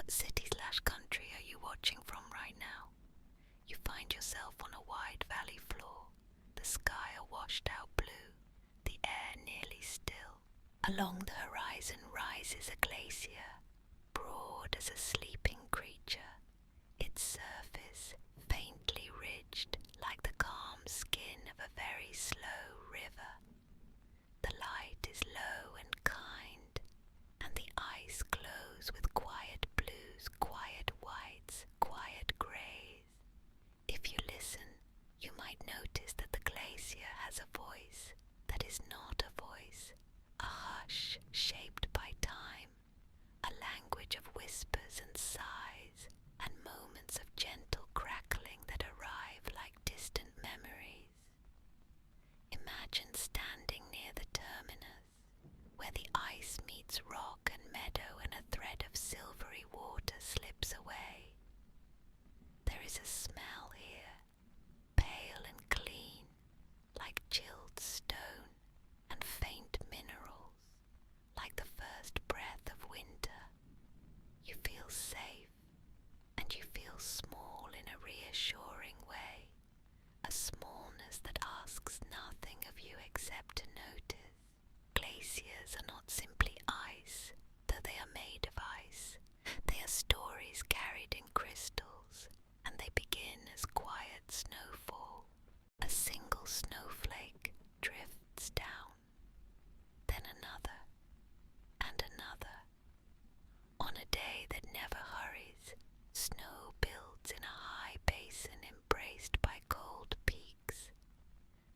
What city/country are you watching from right now? You find yourself on a wide valley floor, the sky a washed out blue, the air nearly still. Along the horizon rises a glacier, broad as a sleeping creature, its surface faintly ridged like the calm skin of a very slow river. The light is low and kind, and the ice glows with quiet blues, quiet whites, quiet greys. If you listen, you might notice that the glacier has a voice that is not a voice, a hush shaped by time, a language of whispers and sighs, and moments of gentle crackling that arrive like distant memories. Imagine standing near the terminus, where the ice meets rock and meadow and a thread of silvery water slips away. There is a smell here, pale and clean, like chilled stone and faint minerals, like the first breath of winter. You feel safe, and you feel small in a reassuring way, a smallness that asks nothing of you except to notice. Glaciers are not simply ice, though they are made of ice. They are stories carried in crystals, and they begin as quiet snowfall. A single snowflake drifts down, then another, and another. On a day that never hurries, snow builds in a high basin embraced by cold peaks.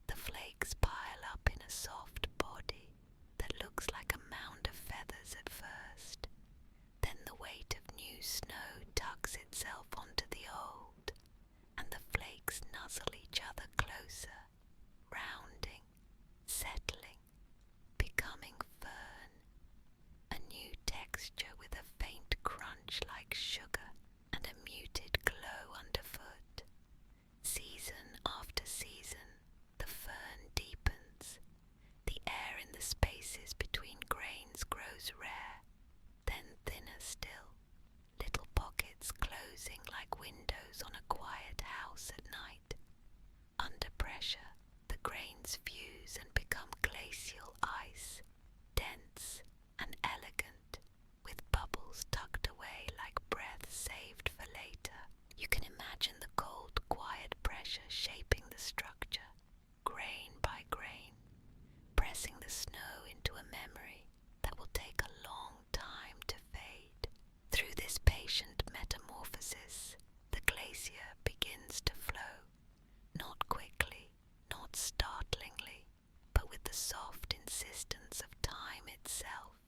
The flakes pile up in a soft body that looks like a mound of feathers at first. Then the weight of new snow tugs itself onto the old, and the flakes nuzzle each other closer, rounding, settling, becoming firm. A new texture with a faint crunch like sugar and a muted glow underfoot. Season after season, the fern deepens. The air in the spaces between grains grows rare, then thinner still, little pockets closing like windows on a quiet house at night. Under pressure, the grains fuse and become glacial ice, dense and elegant, with bubbles tucked away like breath saved for later. You can imagine the cold, quiet pressure shaping the structure, grain by grain, pressing the snow into a memory that will take a long time to fade. Through this patient metamorphosis, the glacier begins to flow, not quickly, not startlingly, but with the soft insistence of time itself.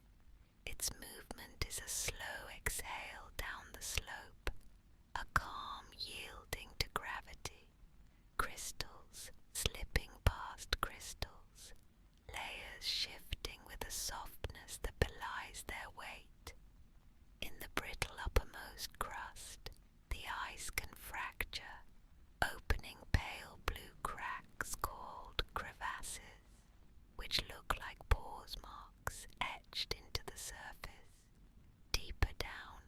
Its movement is a slow exhale down the slope, a calm yielding to gravity, crystals slipping past crystals, layers shifting with a softness that belies their weight. In the brittle uppermost crust, the ice can fracture, opening pale blue cracks called crevasses, which look like pause marks etched into the surface. Deeper down,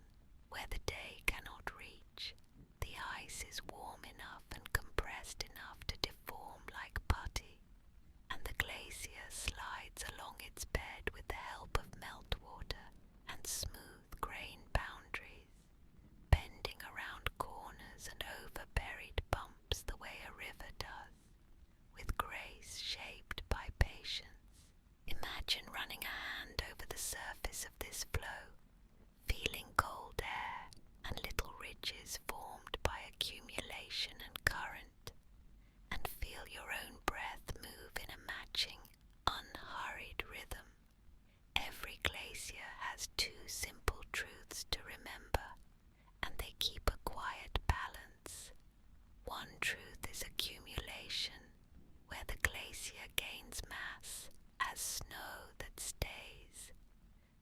where the day cannot reach, the ice is warm enough and compressed enough to deform like putty, and the glacier slides along its bed with the help of meltwater and smooth grain boundaries, bending around corners and over buried bumps the way a river does, with grace shaped by patience. Imagine running a hand over the surface of this flow, feeling cold air and little ridges formed by accumulation and current, and feel your own breath move in a matching, unhurried rhythm. Every glacier has two simple truths to remember, and they keep a quiet balance. One truth is accumulation, where the glacier gains mass as snow that stays.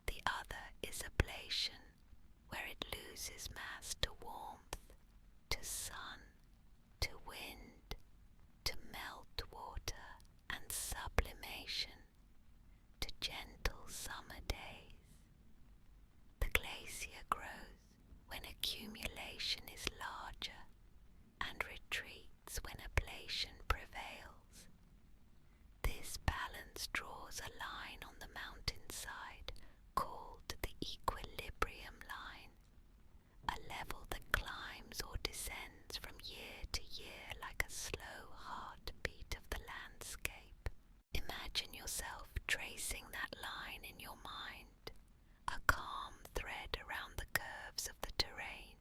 The other is ablation, where it loses mass to warmth, to sun, to wind, to meltwater and sublimation, to gentle summer days. The glacier grows distance draws a line on the mountainside called the equilibrium line, a level that climbs or descends from year to year like a slow heartbeat of the landscape. Imagine yourself tracing that line in your mind, a calm thread around the curves of the terrain,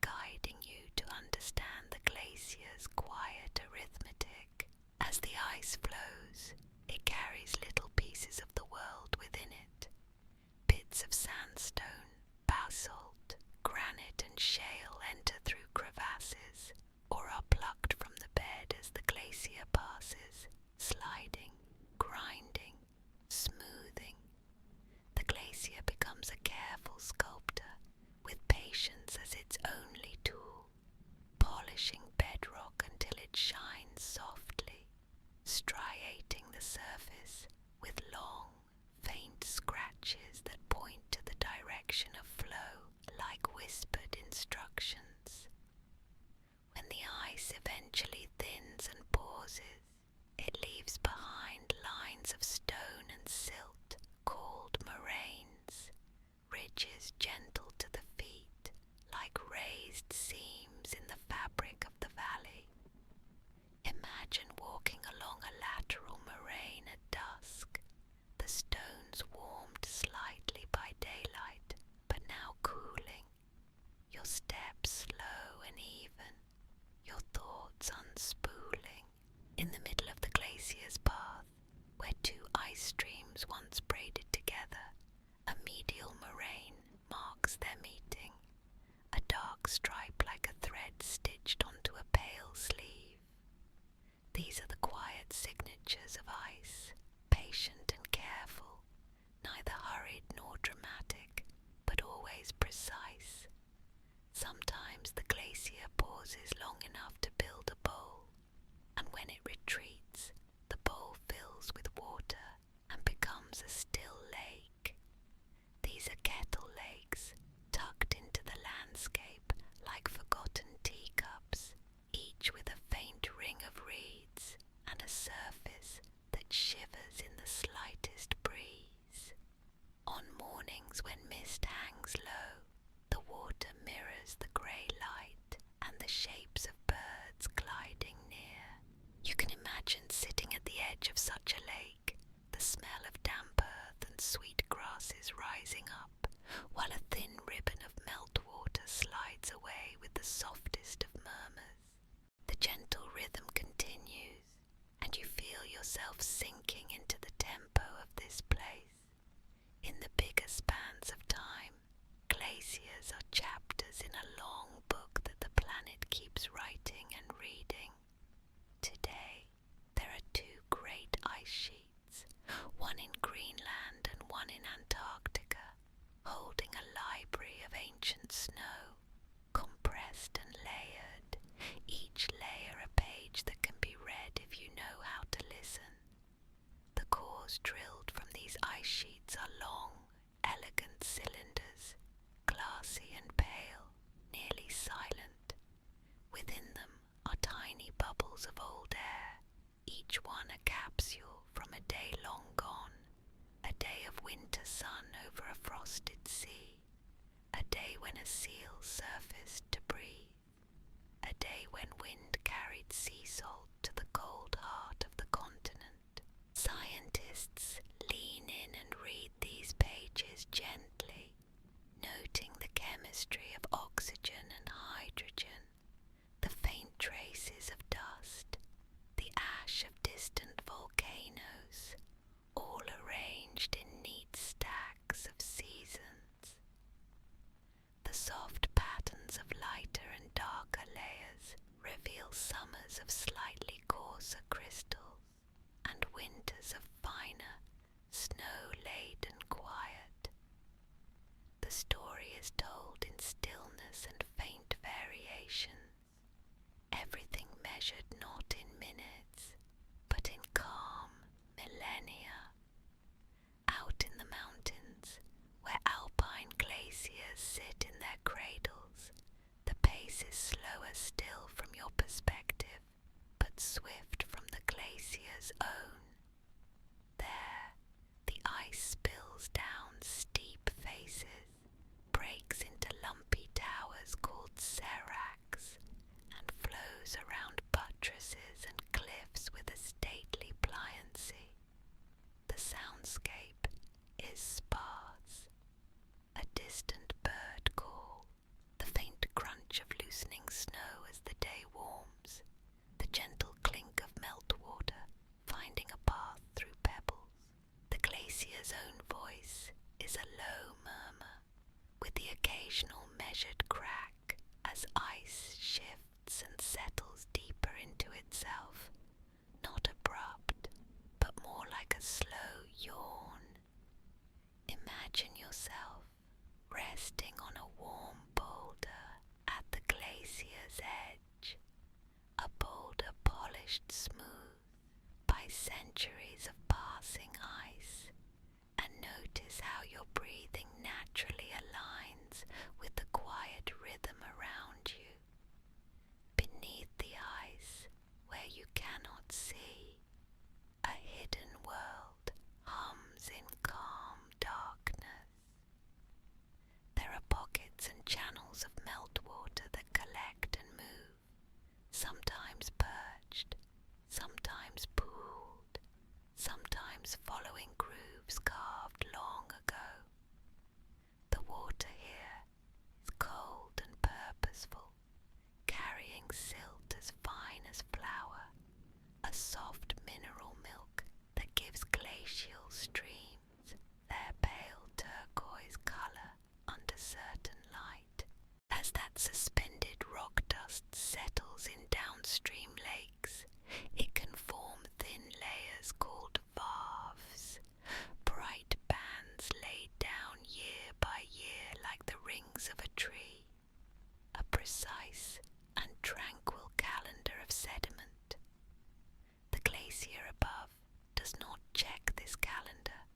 guiding you to understand the glacier's quiet arithmetic. As the ice flows, it carries little pieces of the world within it. Bits of sandstone, basalt, granite and shale enter through crevasses or are plucked from the bed as the glacier passes, sliding, grinding, smoothing. The glacier becomes a careful sculptor with patience as its only tool, polishing bedrock until it shines softly, striating the surface with long, faint scratches that point to the direction of flow like whispered instructions. When the ice eventually thins and pauses, it leaves behind lines of stone and silt called moraines, ridges gentle to the feet like raised seams in the fabric of the valley. Imagine walking along a lateral moraine at dusk, the stones warmed slightly by daylight, but now cooling, your steps slow and even, your thoughts unspooling. In the middle of the glacier's path, where two ice streams once braided together, a medial moraine marks their meeting, a dark stripe like a thread stitched onto a pale sleeve. These are the quiet signatures of ice, patient and careful, neither hurried nor dramatic, but always precise. Sometimes the glacier pauses long enough to build a bowl, and when it retreats, the bowl fills with water and becomes a still lake. These are kettle lakes, tucked into the landscape like forgotten teacups, each with a faint ring of reeds and a surface that shivers in the slightest breeze. On mornings when mist hangs low, the water mirrors the grey light and the shapes of birds gliding near. You can imagine sitting at the edge of such a lake, the smell of damp earth and sweet grasses rising up, while a thin ribbon of meltwater slides away with the softest of murmurs. The gentle rhythm continues, and you feel yourself sinking into the tempo of this place. In the bigger spans of time, glaciers are chapters in a long book that the planet keeps writing and reading. Today, there are two great ice sheets, one in Greenland and one in Antarctica, holding a library of ancient snow, compressed and layered, each layer a page that can be read if you know how to listen. The cores drilled from these ice sheets are long, elegant cylinders, glassy and pale, nearly silent. Within them are tiny bubbles of old air, each one a capsule from a day long gone, a day of winter sun over a frosted sea, a day when a seal surfaced to breathe, a day when wind carried sea salt to the cold heart of the continent. Scientists lean in and read these pages gently, noting the chemistry of oxygen and hydrogen, the faint traces of dust, the ash of distant volcanoes, all arranged in neat stacks of seasons. The soft patterns of lighter and darker layers reveal summers of slightly coarser crystals and winters of finer, snow-laden quiet. The story is told in stillness and faint variations, everything measured not in minutes, but in calm millennia. Out in the mountains, where alpine glaciers sit in their cradles, the pace is slower still from your perspective, but swift from the glacier's own. centuries of passing ice, and notice how your breathing naturally aligns with the quiet rhythm around you. Beneath the ice, where you cannot see, a hidden world hums in calm darkness. There are pockets and channels of meltwater that collect and move, sometimes perched, sometimes pooled, sometimes following grooves carved long ago. The water here is cold and purposeful, carrying silt as fine as flour, a soft mineral milk that gives glacial streams their pale turquoise colour under certain light. As that suspended rock dust settles in downstream lakes, it can form thin layers called varves, bright bands laid down year by year like the rings of a tree, a precise and tranquil calendar of sediment. The glacier above does not check this calendar.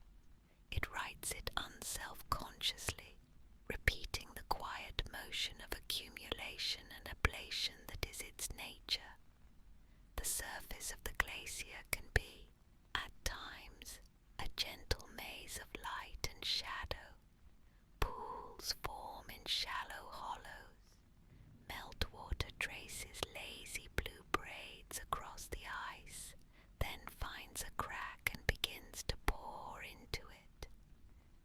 It writes it unself-consciously, repeating the quiet motion of accumulation and ablation that is its nature. The surface of the glacier can be, at times, a gentle maze of light and shadow. Pools form in shallow hollows. Meltwater traces lazy blue braids across the ice, then finds a crack and begins to pour into it.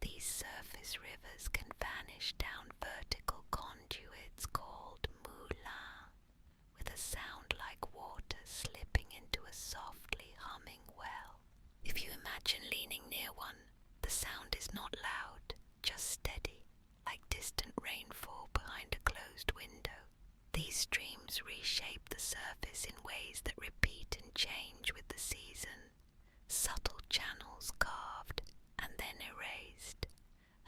These surface rivers can vanish down vertical conduits called moulins, with a sound like water slipping into a softly humming well. If you imagine leaning near one, the sound is not loud, just steady, like distant rainfall behind a closed window. These streams reshape the surface in ways that repeat and change with the season, subtle channels carved and then erased,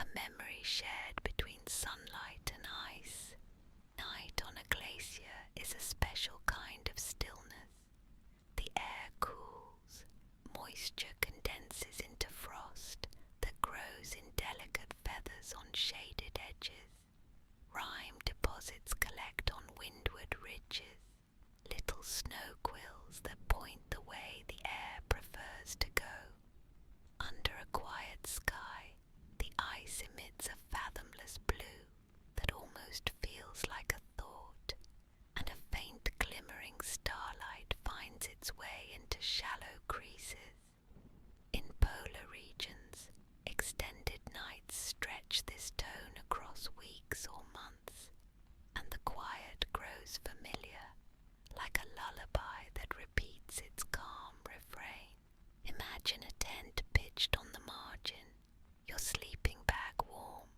a memory shared between sunlight and ice. Night on a glacier is a special kind of stillness. The air cools, moisture condenses into frost that grows in delicate feathers on shaded edges. Rime deposits collect on windward ridges, little snow quills that point the way the air prefers to go. Under a quiet sky, the ice emits a fathomless blue that almost feels like a thought, and a faint glimmering starlight finds its way into shallow creases. In polar regions, extended nights stretch this tone across weeks or months, and the quiet grows familiar, like a lullaby that repeats its calm refrain. Imagine a tent pitched on the margin, your sleeping bag warm,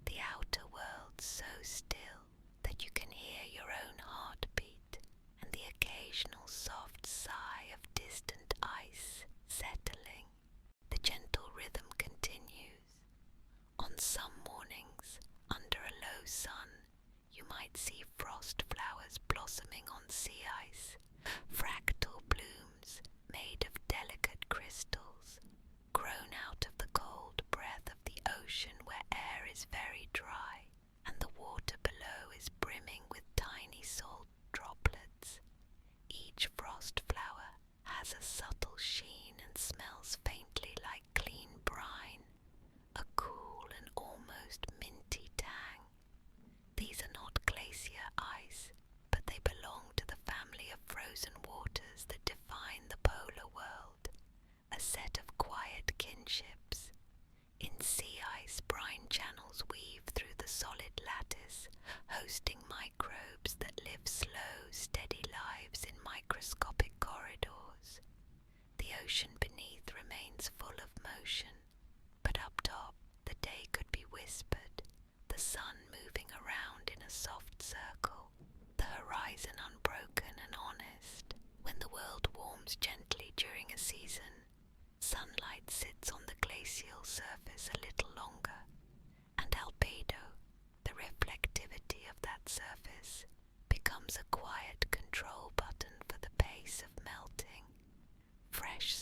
the outer world so still that you can hear your own heartbeat and the occasional soft sigh of distant ice settling. The gentle rhythm continues. On some mornings, under a low sun, you might see frost flowers blossoming on sea ice, fractal blooms made of delicate crystals, grown out of the cold breath of the ocean where air is very dry and the water below is brimming with tiny salt droplets. Each frost flower has a subtle sheen and smells faintly like clean brine, a cool and almost minty tang. These are not glacier ice, but they belong to the family of frozen waters that define the polar world, a set of quiet kinships. In sea ice, brine channels weave through the solid lattice, hosting microbes that live slow, steady lives in microscopic corridors. The ocean beneath remains full of motion, but up top the day could be whispered, the sun moving around in a soft circle, the horizon unbroken and honest. When the world warms gently during a season, sunlight sits on the glacial surface a little longer, and albedo, the reflectivity of that surface, becomes a quiet control button for the pace of melting. Fresh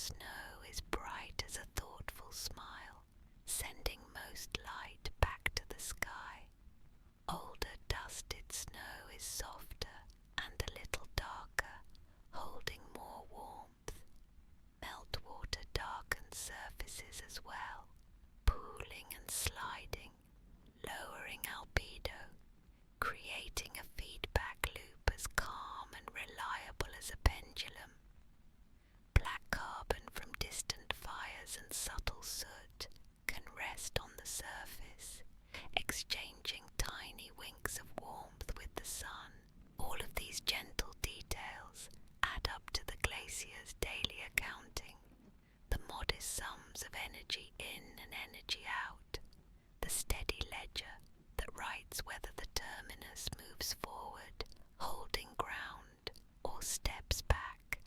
swell, pooling and sliding, lowering albedo, creating a feedback loop as calm and reliable as a pendulum. Black carbon from distant fires and subtle soot can rest on the surface, exchanging tiny winks of warmth with the sun. All of these gentle details add up to the glacier's daily accounting, the modest sums of energy in and energy out, the steady ledger that writes whether the terminus moves forward, holding ground, or steps back,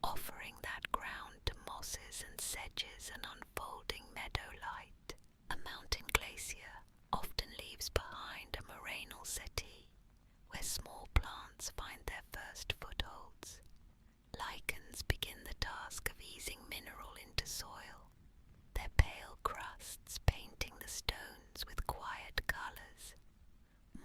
offering that ground to mosses and sedges and unfolding meadow light. A mountain glacier often leaves behind a morainal settee, where small plants find their first footholds. Lichens begin the task of easing mineral into soil, their pale crusts painting the stones with quiet colours.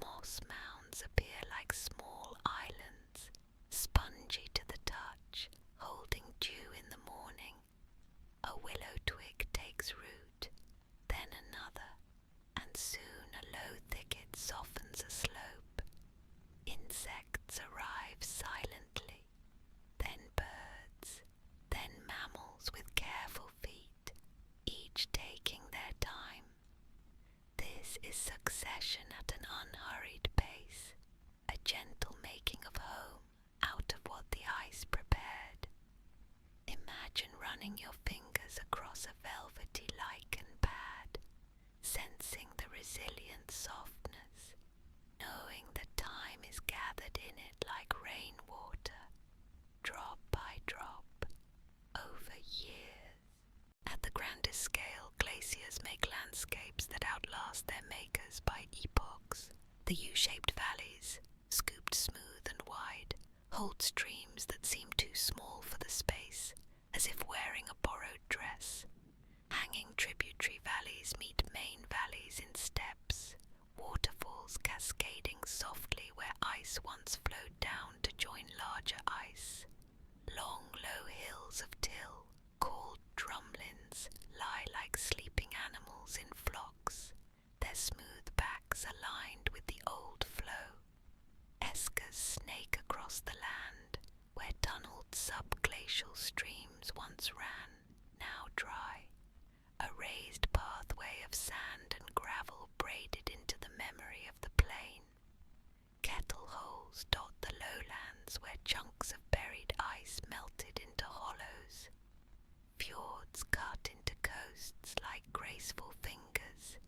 Moss mounds appear like small islands, spongy to the touch, holding dew in the morning. A willow twig takes root, then another, and soon a low thicket softens a slope. Insects arrive silently, then birds, then mammals with careful feet, each taking their time. This is succession at an unhurried pace, a gentle making of home out of what the ice prepared. Imagine running your fingers across a velvety lichen pad, sensing the resilient softness, knowing that time is gathered in it like rainwater, drop by drop, over years. At the grandest scale, glaciers make landscapes that outlast their makers by epochs. The U-shaped valleys, scooped smooth and wide, hold streams that seem too small for the space, as if wearing a borrowed dress. Hanging tributary valleys meet main valleys in steps, waterfalls cascading softly where ice once flowed down to join larger ice. Long, low hills of till, called drumlins, lie like sleeping animals in flocks, their smooth backs aligned with the old flow. Eskers snake across the land, where tunneled subglacial streams once ran, now dry, a raised pathway of sand and gravel braided into the memory of the plain. Kettle holes dot the lowlands where chunks of buried ice melted into hollows. Fjords cut into coasts like graceful fingers,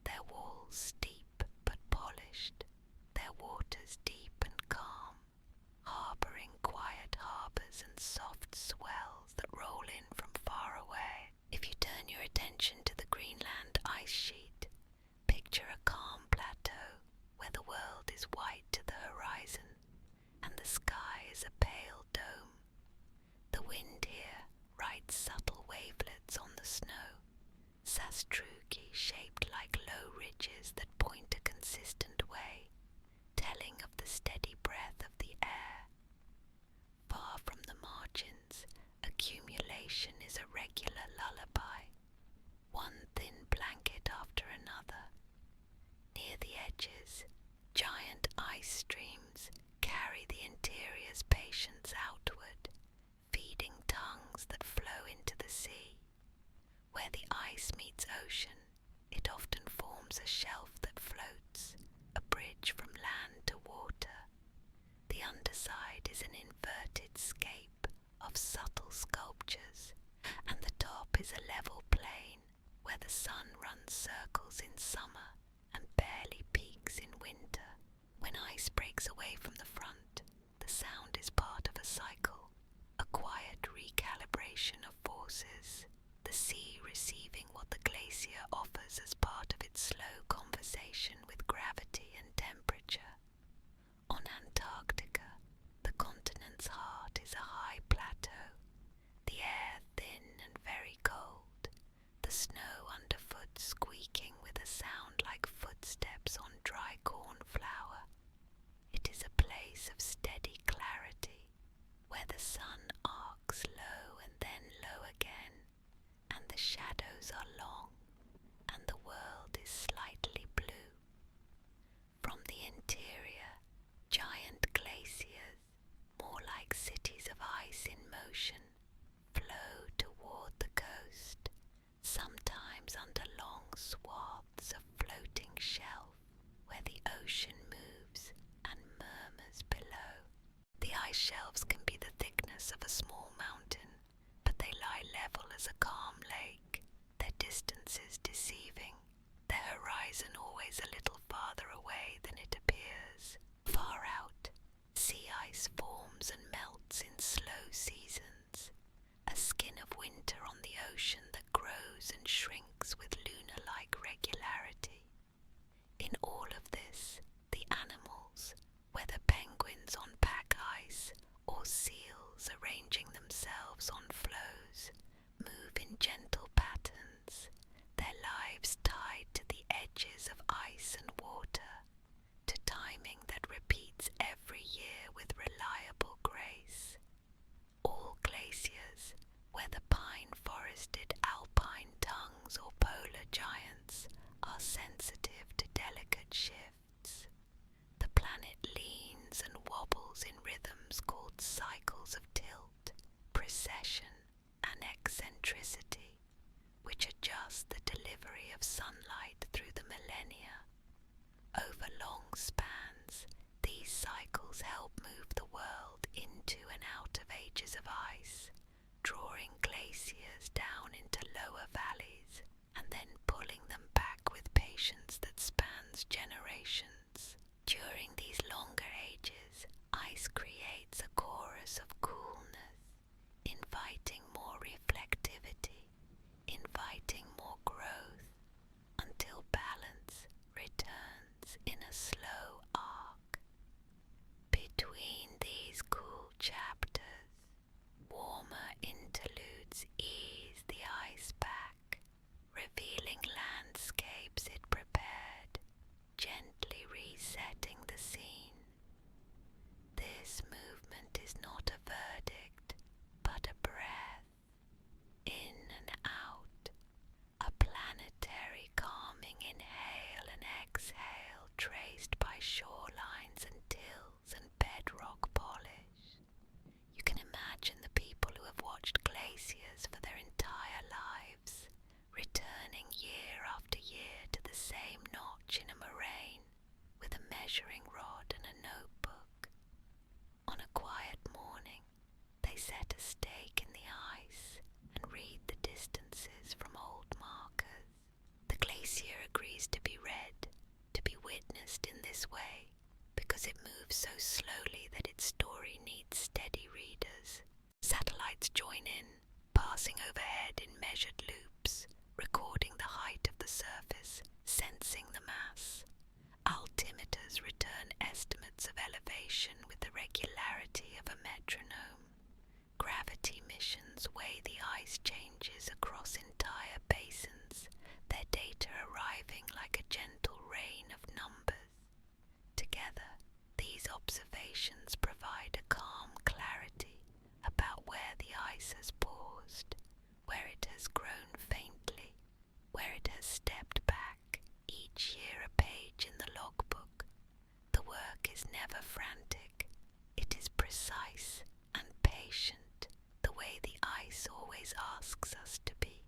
their walls steep but polished, their waters deep and calm, harbouring quiet harbours and soft swells that roll in from far away. If you turn your attention to the Greenland ice sheet, picture a calm plateau where the world is white to the horizon and the sky is a pale dome. The wind here writes subtle wavelets on the snow, sastrugi shaped like low ridges that point a consistent way, telling of the steady breath of the air. Far from the margins, accumulation is a regular lullaby, one thin blanket after another. Near the edges, giant ice streams carry the interior's patience outward, feeding tongues that flow into the sea. Where the ice meets ocean, it often forms a shelf that floats, a bridge from land to water. The underside is an inverted scape of subtle sculptures, and the top is a level plain where the sun runs circles in summer and barely peaks in winter. When ice breaks away from the front, the sound is part of a cycle, a quiet recalibration of forces, the sea receiving what the glacier offers as part of its slow conversation with gravity and temperature. On Antarctica, the continent's heart is a high plateau, the air thin and very cold, the snow underfoot squeaking with a sound like footsteps on dry corn flour. It is a place of steady clarity, where the sun arcs low and then low again, and the shadows are long as a calm lake, their distances deceiving, their horizon always a little farther away than it appears. Far out, sea ice forms and melts in slow seasons, a skin of winter on the ocean that grows and shrinks with lunar-like regularity. In all of this, the animals, whether penguins on pack ice or seals arranging themselves on floes, move in gentle patterns, their lives tied to the edges of ice and water, to timing that repeats every year with reliable grace. All glaciers, whether pine-forested alpine tongues or polar giants, are sensitive to delicate shifts. The planet leans and wobbles in rhythms called cycles of tilt, precession, and eccentricity, which adjust the delivery of sunlight through the millennia. Over long spans, these cycles help move the world into and out of ages of ice, drawing glaciers down into lower valleys and then pulling them back with patience that spans generations. During these longer ages, ice creates a chorus of coolness, inviting more reflectivity, inviting more growth, until balance returns in a slow arc. Between these cool chapters, warmer interludes ease the ice back, revealing landscapes it prepared, gently resetting the scene. This movement is not a verdict, but a breath, in and out, a planetary calming inhale and exhale traced by shorelines and tills and bedrock polish. You can imagine the people who have watched glaciers for their entire lives, returning year after year to the same notch in a moraine, with a measuring rod and a notebook. On a quiet morning, they set a stake in the ice and read the distances from old markers. The glacier agrees to be read, to be witnessed in this way, because it moves so slowly that its story needs steady readers. Satellites join in, passing overhead in measured loops, recording the height of the surface, sensing the mass. Altimeters return estimates of elevation with the regularity of a metronome. Gravity missions weigh the ice changes across entire basins, their data arriving like a gentle rain of numbers. Together, these observations provide a calm clarity about where the ice has paused, where it has grown faintly, where it has stepped back, each year a page in the logbook. The work is never frantic, it is precise and patient, the way the ice always asks us to be.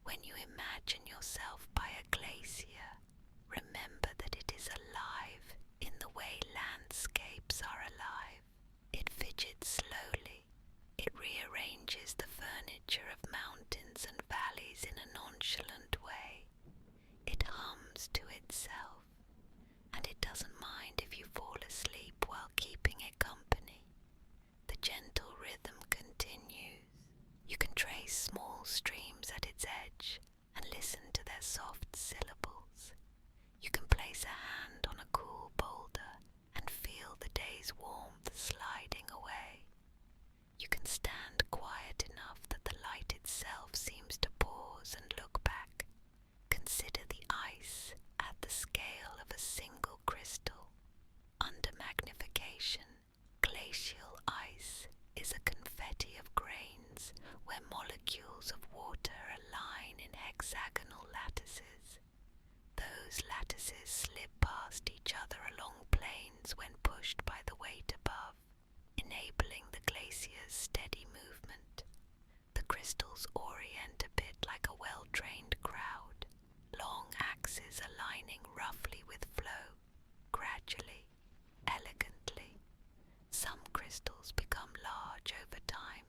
When you imagine yourself by a glacier, remember that it is alive in the way landscapes are alive. It fidgets slowly, it rearranges the furniture of mountains and valleys in a nonchalant way. It hums to itself, and it doesn't mind if you fall asleep while keeping it company. The gentle rhythm continues. You can trace small streams at its edge and listen to their soft syllables. You can place a hand on a cool boulder and feel the day's warmth sliding away. You can stand quiet enough that the light itself seems to pause and look back. Consider the ice at the scale of a single crystal. Under magnification, glacial ice is a confetti of grains where molecules of water align in hexagonal lattices. Those lattices slip past each other along planes when pushed by the weight above, enabling the glacier's steady movement. The crystals orient a bit like a well-trained crowd, long axes aligning roughly with flow, gradually, elegantly. Some crystals become large over time,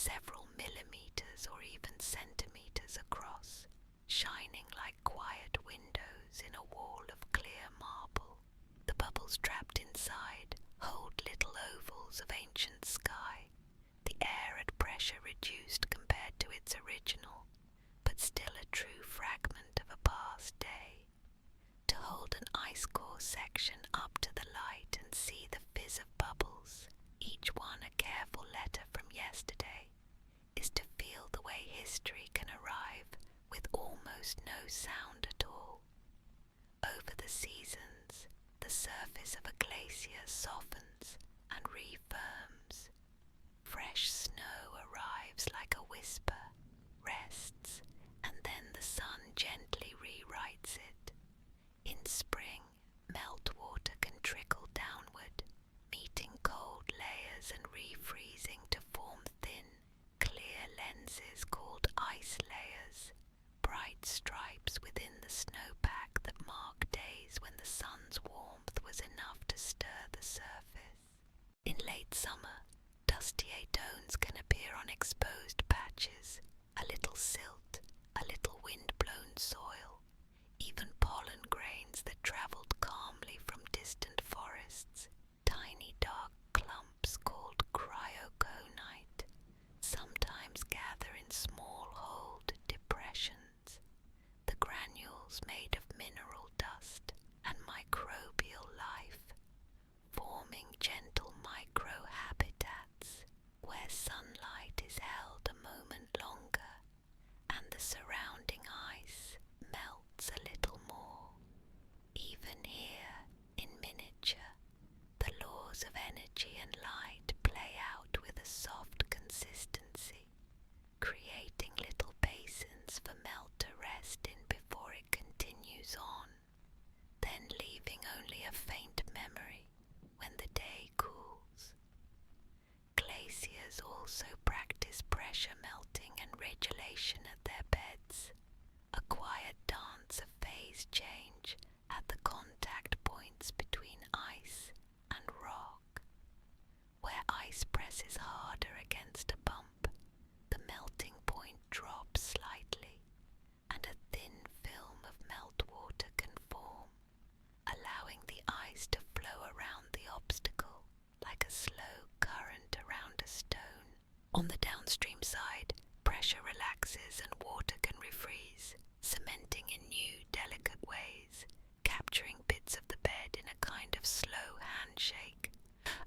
several millimeters or even centimeters across, shining like quiet windows in a wall of clear marble. The bubbles trapped inside hold little ovals of ancient sky, the air at pressure reduced compared to its original, but still a true fragment of a past day. To hold an ice core section up to the light and see the fizz of bubbles, each one a careful letter from yesterday, is to feel the way history can arrive with almost no sound at all. Over the seasons, the surface of a glacier softens and refirms. Fresh snow arrives like a whisper, rests, and then the sun gently rewrites it. In spring, meltwater can trickle downward, meeting cold layers and refreezing to form thin, clear lenses called ice layers, bright stripes within the snowpack that mark days when the sun's warmth was enough to stir the surface. In late summer, dustier tones can appear on exposed patches, a little silt, a little wind-blown soil, even pollen grains that travelled calmly from distant forests, tiny dark clumps called cryoconite, sometimes gather in small holed depressions, the granules made of mineral dust and microbial life, forming gentle microhabitats where sunlight is held a moment longer and the surrounding ice melts a little more. Even here, in miniature, the laws of energy and light play out with a soft consistency, creating little basins for melt to rest in before it continues on, then leaving only a faint memory when the day cools. Glaciers also practice pressure melting and regulation at their beds, a quiet dance of phase change at the contact points between ice and rock. Where ice presses harder against a bump, the melting point drops slightly, and a thin film of meltwater can form, allowing the ice to flow around the obstacle like a slow current around a stone. On the downstream side, pressure relaxes and water can refreeze, cementing in new, delicate ways, capturing bits of the bed in a kind of slow handshake.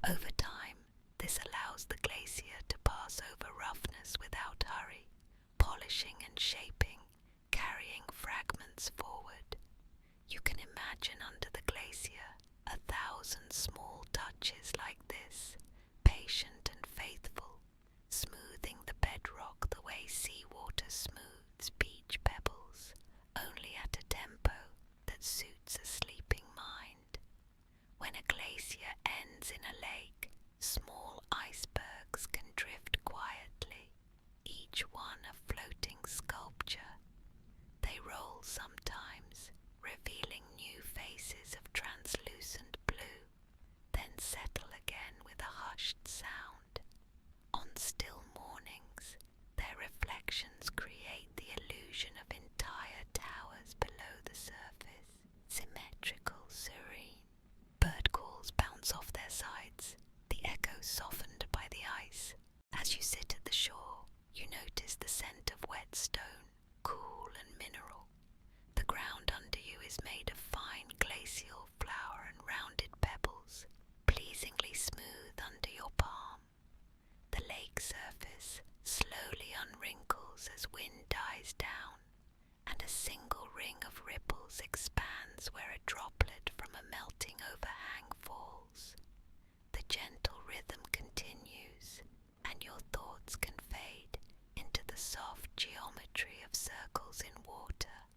Over time, this allows the glacier to pass over roughness without hurry, polishing and shaping, carrying fragments forward. You can imagine under the glacier 1,000 small touches like this, patient and faithful, smoothing the bedrock the way seawater smooths beach pebbles, only at a tempo that suits a sleeping mind. When a glacier ends in a lake, small icebergs can drift quietly, each one a floating sculpture. They roll sometimes, revealing new faces of translucent blue, then settle again with a hushed sound. On still mornings, their reflections create the illusion of entire towers below the surface, symmetrical, serene. Bird calls bounce off their sides, the echoes softened by the ice. As you sit at the shore, you notice the scent of wet stone, cool and mineral. The ground under you is made of fine glacial flour and rounded pebbles, pleasingly smooth under your palm. The lake surface slowly unwrinkles as wind dies down, and a single ring of ripples expands where a droplet from a melting overhang falls. The gentle rhythm continues, and your thoughts can fade into the soft geometry of circles in water.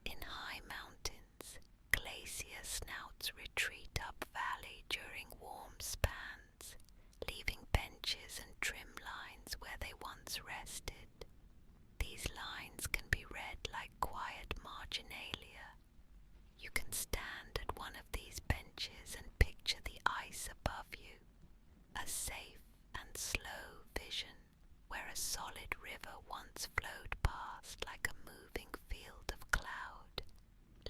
In high mountains, glacier snouts retreat up valley during warm spans, leaving benches and trim lines where they once rested. These lines can be read like quiet marginalia. You can stand at one of these benches and picture the ice above you, a safe and slow vision where a solid river once flowed past like a moving field of cloud,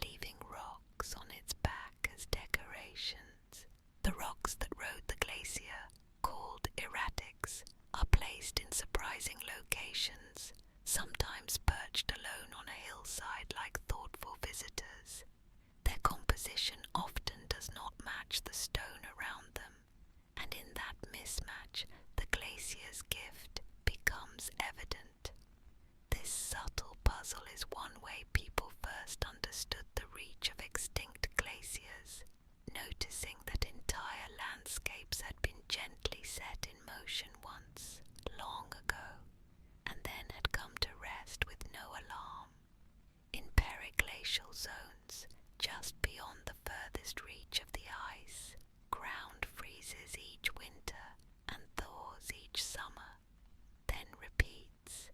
leaving rocks on its back as decorations. The rocks that rode the glacier, called erratics, are placed in surprising locations, sometimes perched alone on a hillside like thoughtful visitors. Their composition often does not match the stone around them, and in that mismatch the glacier's gift becomes evident. This subtle puzzle is one way people first understood the reach of extinct glaciers, noticing that entire landscapes had been gently set in motion once, long ago, and then had come to rest with no alarm. In periglacial zones, just beyond the furthest reach of the ice, ground freezes each winter and thaws each summer, then repeats.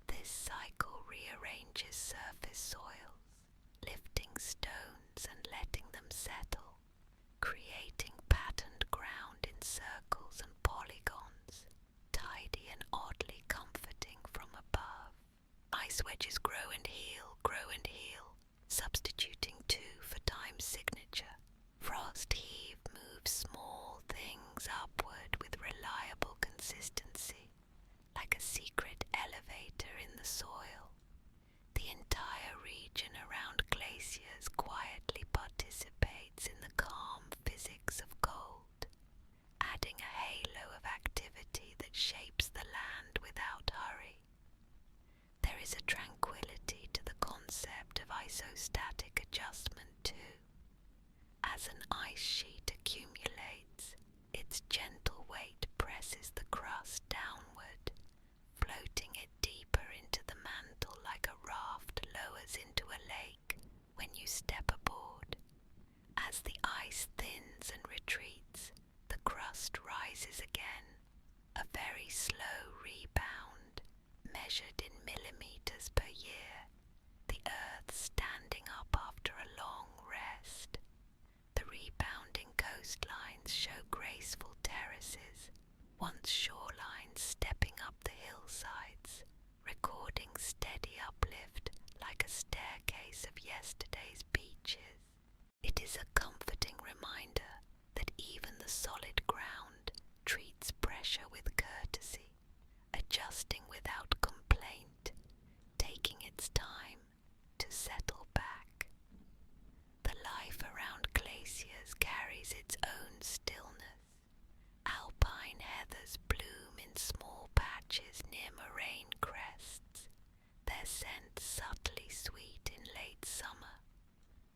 This cycle rearranges surface soils, lifting stones and letting them settle, creating patterned ground in circles and polygons, tidy and oddly comforting from above. Ice wedges grow and heal, substituting two for time's signature. Frost heave moves small things upward with reliable consistency, like a secret elevator in the soil. The entire region around glaciers quietly participates in the calm physics of cold, adding a halo of activity that shapes the land without hurry. There is a tranquility to the concept of isostatic adjustment too. As an ice sheet accumulates, its gentle weight presses the crust downward, floating it deeper into the mantle like a raft lowers into a lake when you step aboard. As the ice thins and retreats, the crust rises again, a very slow rebound, measured in millimeters per year, the earth standing up after a long rest. The rebounding coastlines show graceful terraces, once shorelines stepping up the hillsides, recording steady uplift like a staircase of yesterday's beaches. It is a comforting reminder that even the solid ground treats pressure with courtesy, adjusting without complaint, taking its time to settle back. The life around glaciers carries its own stillness. Alpine heathers bloom in small patches near moraine crests, their scent subtly sweet in late summer.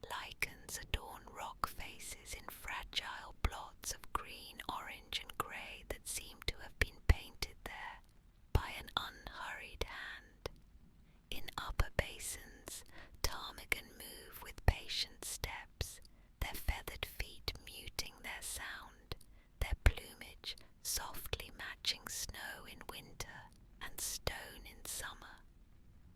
Lichens adorn rock faces in fragile blots of green, orange and grey that seem to have been painted there by an unhurried hand. In upper basins, ptarmigan move with patient steps, their feathered feet muting their sound, their plumage softly matching snow in winter and stone in summer.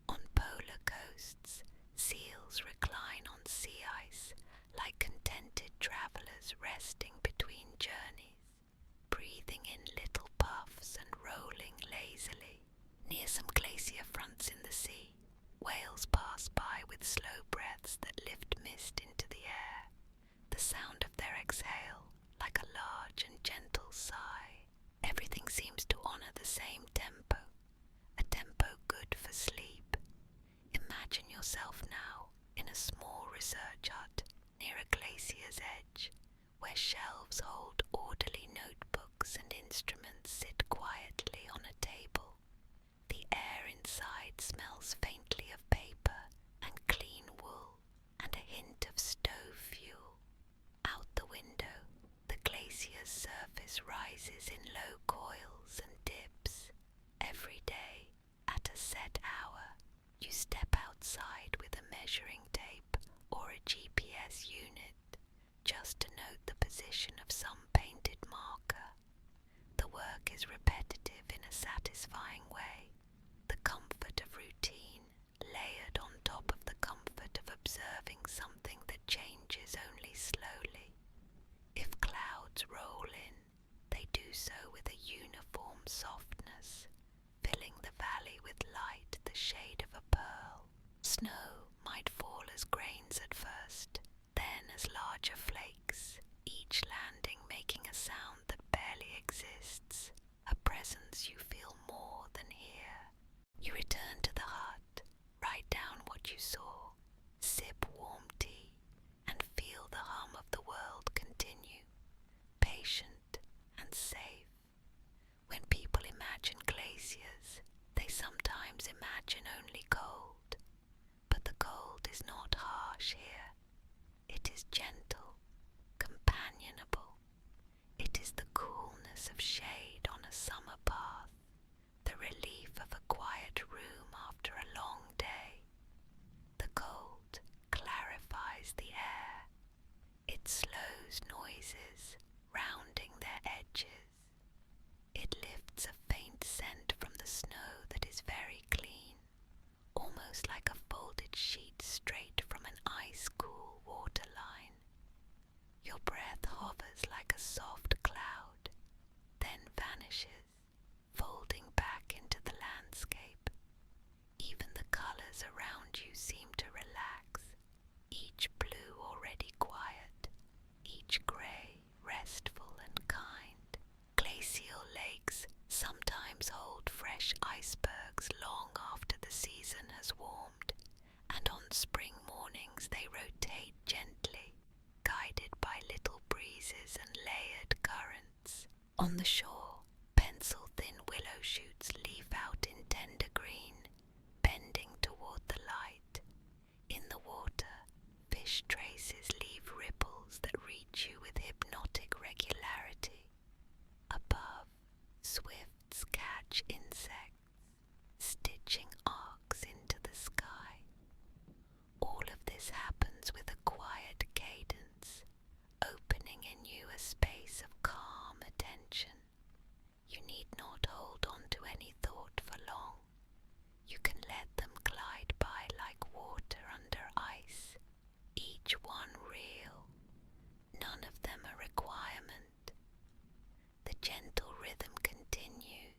On polar coasts, seals recline on sea ice like contented travellers resting between journeys, breathing in little puffs and rolling lazily. Near some glacier fronts in the sea, whales pass by with slow breaths that lift mist into the air, the sound of their exhale like a large and gentle sigh. Everything seems to honour the same tempo, a tempo good for sleep. Imagine yourself now in a small research hut near a glacier's edge, where shelves hold orderly notebooks and instruments sit quietly on a table. The air inside smells faintly of paper and clean wool and a hint of stove fuel. Out the window, the glacier's surface rises in low coils and dips. Every day, at a set hour, you step outside with a measuring tape or a GPS unit, just to note the position of some painted marker. The work is repetitive in a satisfying way, the comfort of routine layered on top of the comfort of observing something that changes only slowly. If clouds roll in, they do so with a uniform softness, filling the vanishes, folding back into the landscape. Even the colors around you seem to relax, each blue already quiet, each grey restful and kind. Glacial lakes sometimes hold fresh icebergs long after the season has warmed, and on spring mornings they rotate gently, guided by little breezes and layered currents. On the shore, pencil-thin willow shoots leaf out in tender green, bending toward the light. In the water, fish traces leave ripples that reach you with hypnotic regularity. Above, swifts catch insects, stitching arcs into the sky. All of this happens with a quiet cadence, opening in you a space of calm attention. You need not hold on to any thought for long. You can let them glide by like water under ice, each one real, none of them a requirement. The gentle rhythm continues.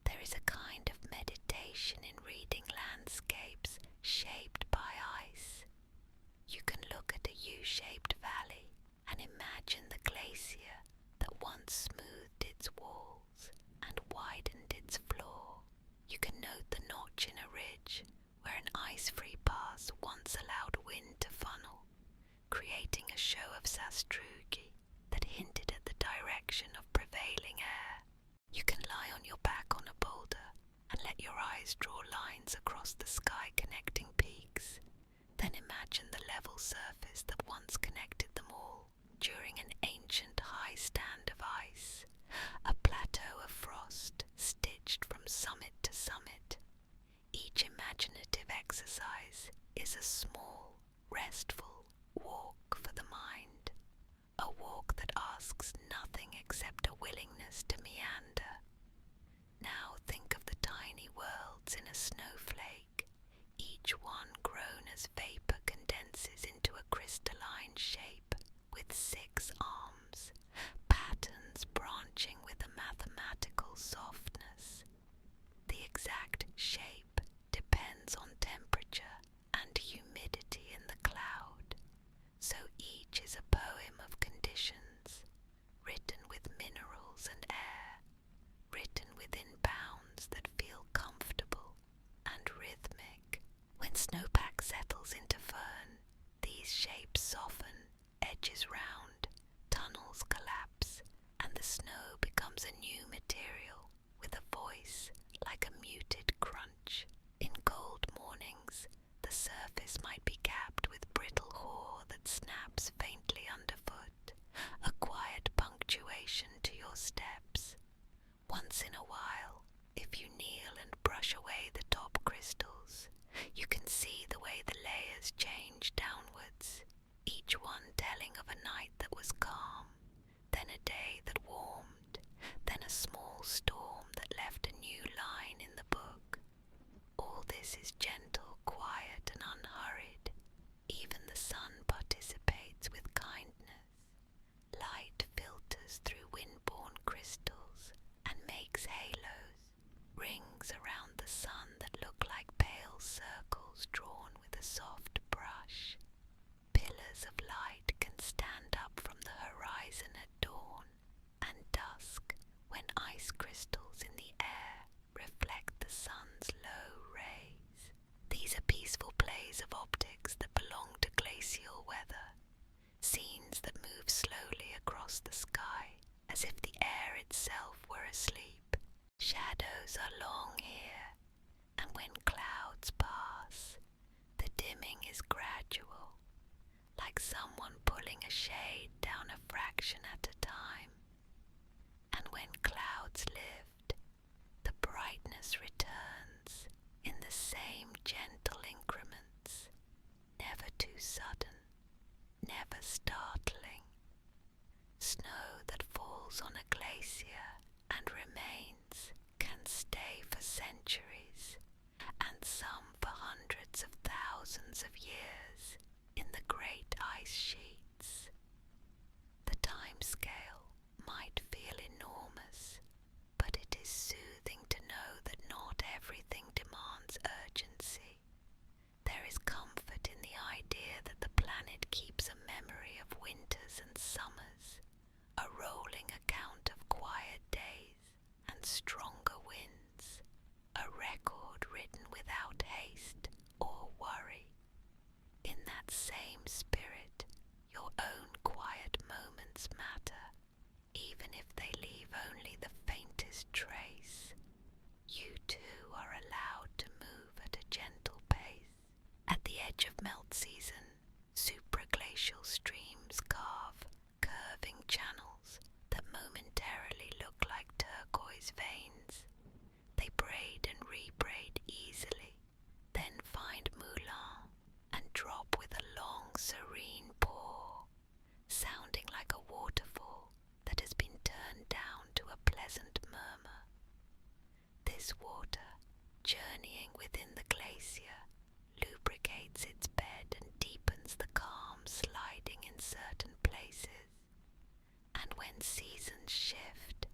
There is a kind of meditation in reading landscapes shaped by ice. You can look at a U-shaped valley and imagine the glacier that once smoothed its walls and widened its floor. You can note the notch in a ridge where an ice-free pass once allowed wind to funnel, creating a show of sastrugi that hinted at the direction of prevailing air. You can lie on your back on a boulder and let your eyes draw lines across the sky connecting peaks. Then imagine the level surface that once connected them all during an ancient high stand of ice, a plateau of frost stitched from summit to summit. Each imaginative exercise is a small, restful walk for the mind, a walk that asks nothing except a willingness to meander. Now think of the tiny worlds in a snowflake, each one grown as vapor condenses into a crystalline shape with 6 arms, patterns branching with a mathematical softness. The exact shape depends on temperature and humidity in the cloud, so each is a poem of conditions, written with minerals and air, written within bounds that feel comfortable and rhythmic. When snowpack settles into fern, these shapes soften, edges round, tunnels collapse, and the snow becomes a new material with a voice like a muted crunch. In cold mornings, the surface might be capped with brittle hoar that snaps faintly underfoot, a quiet punctuation to your steps. Once in a while, if you kneel and brush away the top crystals, you can see the way the layers change downwards, each one telling of a night that was calm, then a day that warmed, then a small storm that left a new line in the book. All this is gentle, quiet, and unhurried. Even the sun participates with kindness. Light filters through wind-borne crystals and makes halos, rings around the sun that look like pale circles drawn with a soft brush. Pillars of light can stand up from the horizon at dawn and dusk when ice crystals in the air reflect the sun's low rays. These are peaceful plays of optics that belong to glacial weather, scenes that move slowly across the sky as if the air itself were asleep. Shadows are long here, and when clouds pass, the dimming is gradual, like someone pulling a shade down a fraction at a time. And when clouds lift, the brightness returns in the same gentle increments, never too sudden, never startling. Snow that falls on a glacier and remains can stay for centuries, and some for hundreds of thousands of years in the great ice sheets. The time scale might feel enormous, edge of melt season, supraglacial streams carve curving channels that momentarily look like turquoise veins. They braid and rebraid easily, then find moulin and drop with a long, serene pour, sounding like a waterfall that has been turned down to a pleasant murmur. This water, journeying within the glacier, lubricates its bed and deepens the calm sliding in certain places. And when seasons shift,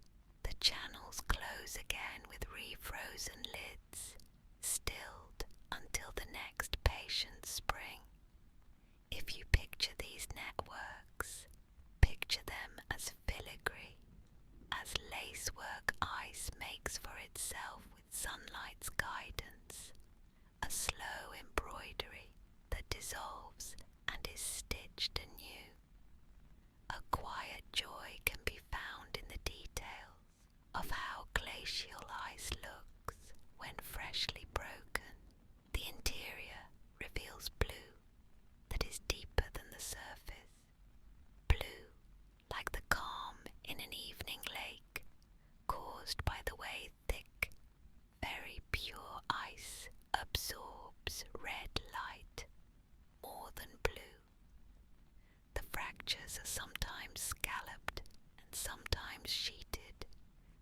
the channels close again with refrozen lids, stilled until the next patient spring. If you picture these networks, picture them as filigree, as lacework ice makes for itself with sunlight's guidance, a slow embroidery that dissolves and is stitched anew. A quiet joy can be found in the details of how glacial ice looks when freshly broken. The interior reveals blue that is deeper than the surface, blue like the calm in an evening lake, caused by the way thick, very pure ice absorbs red light more than blue. The fractures are sometimes scalloped and sometimes sheeted,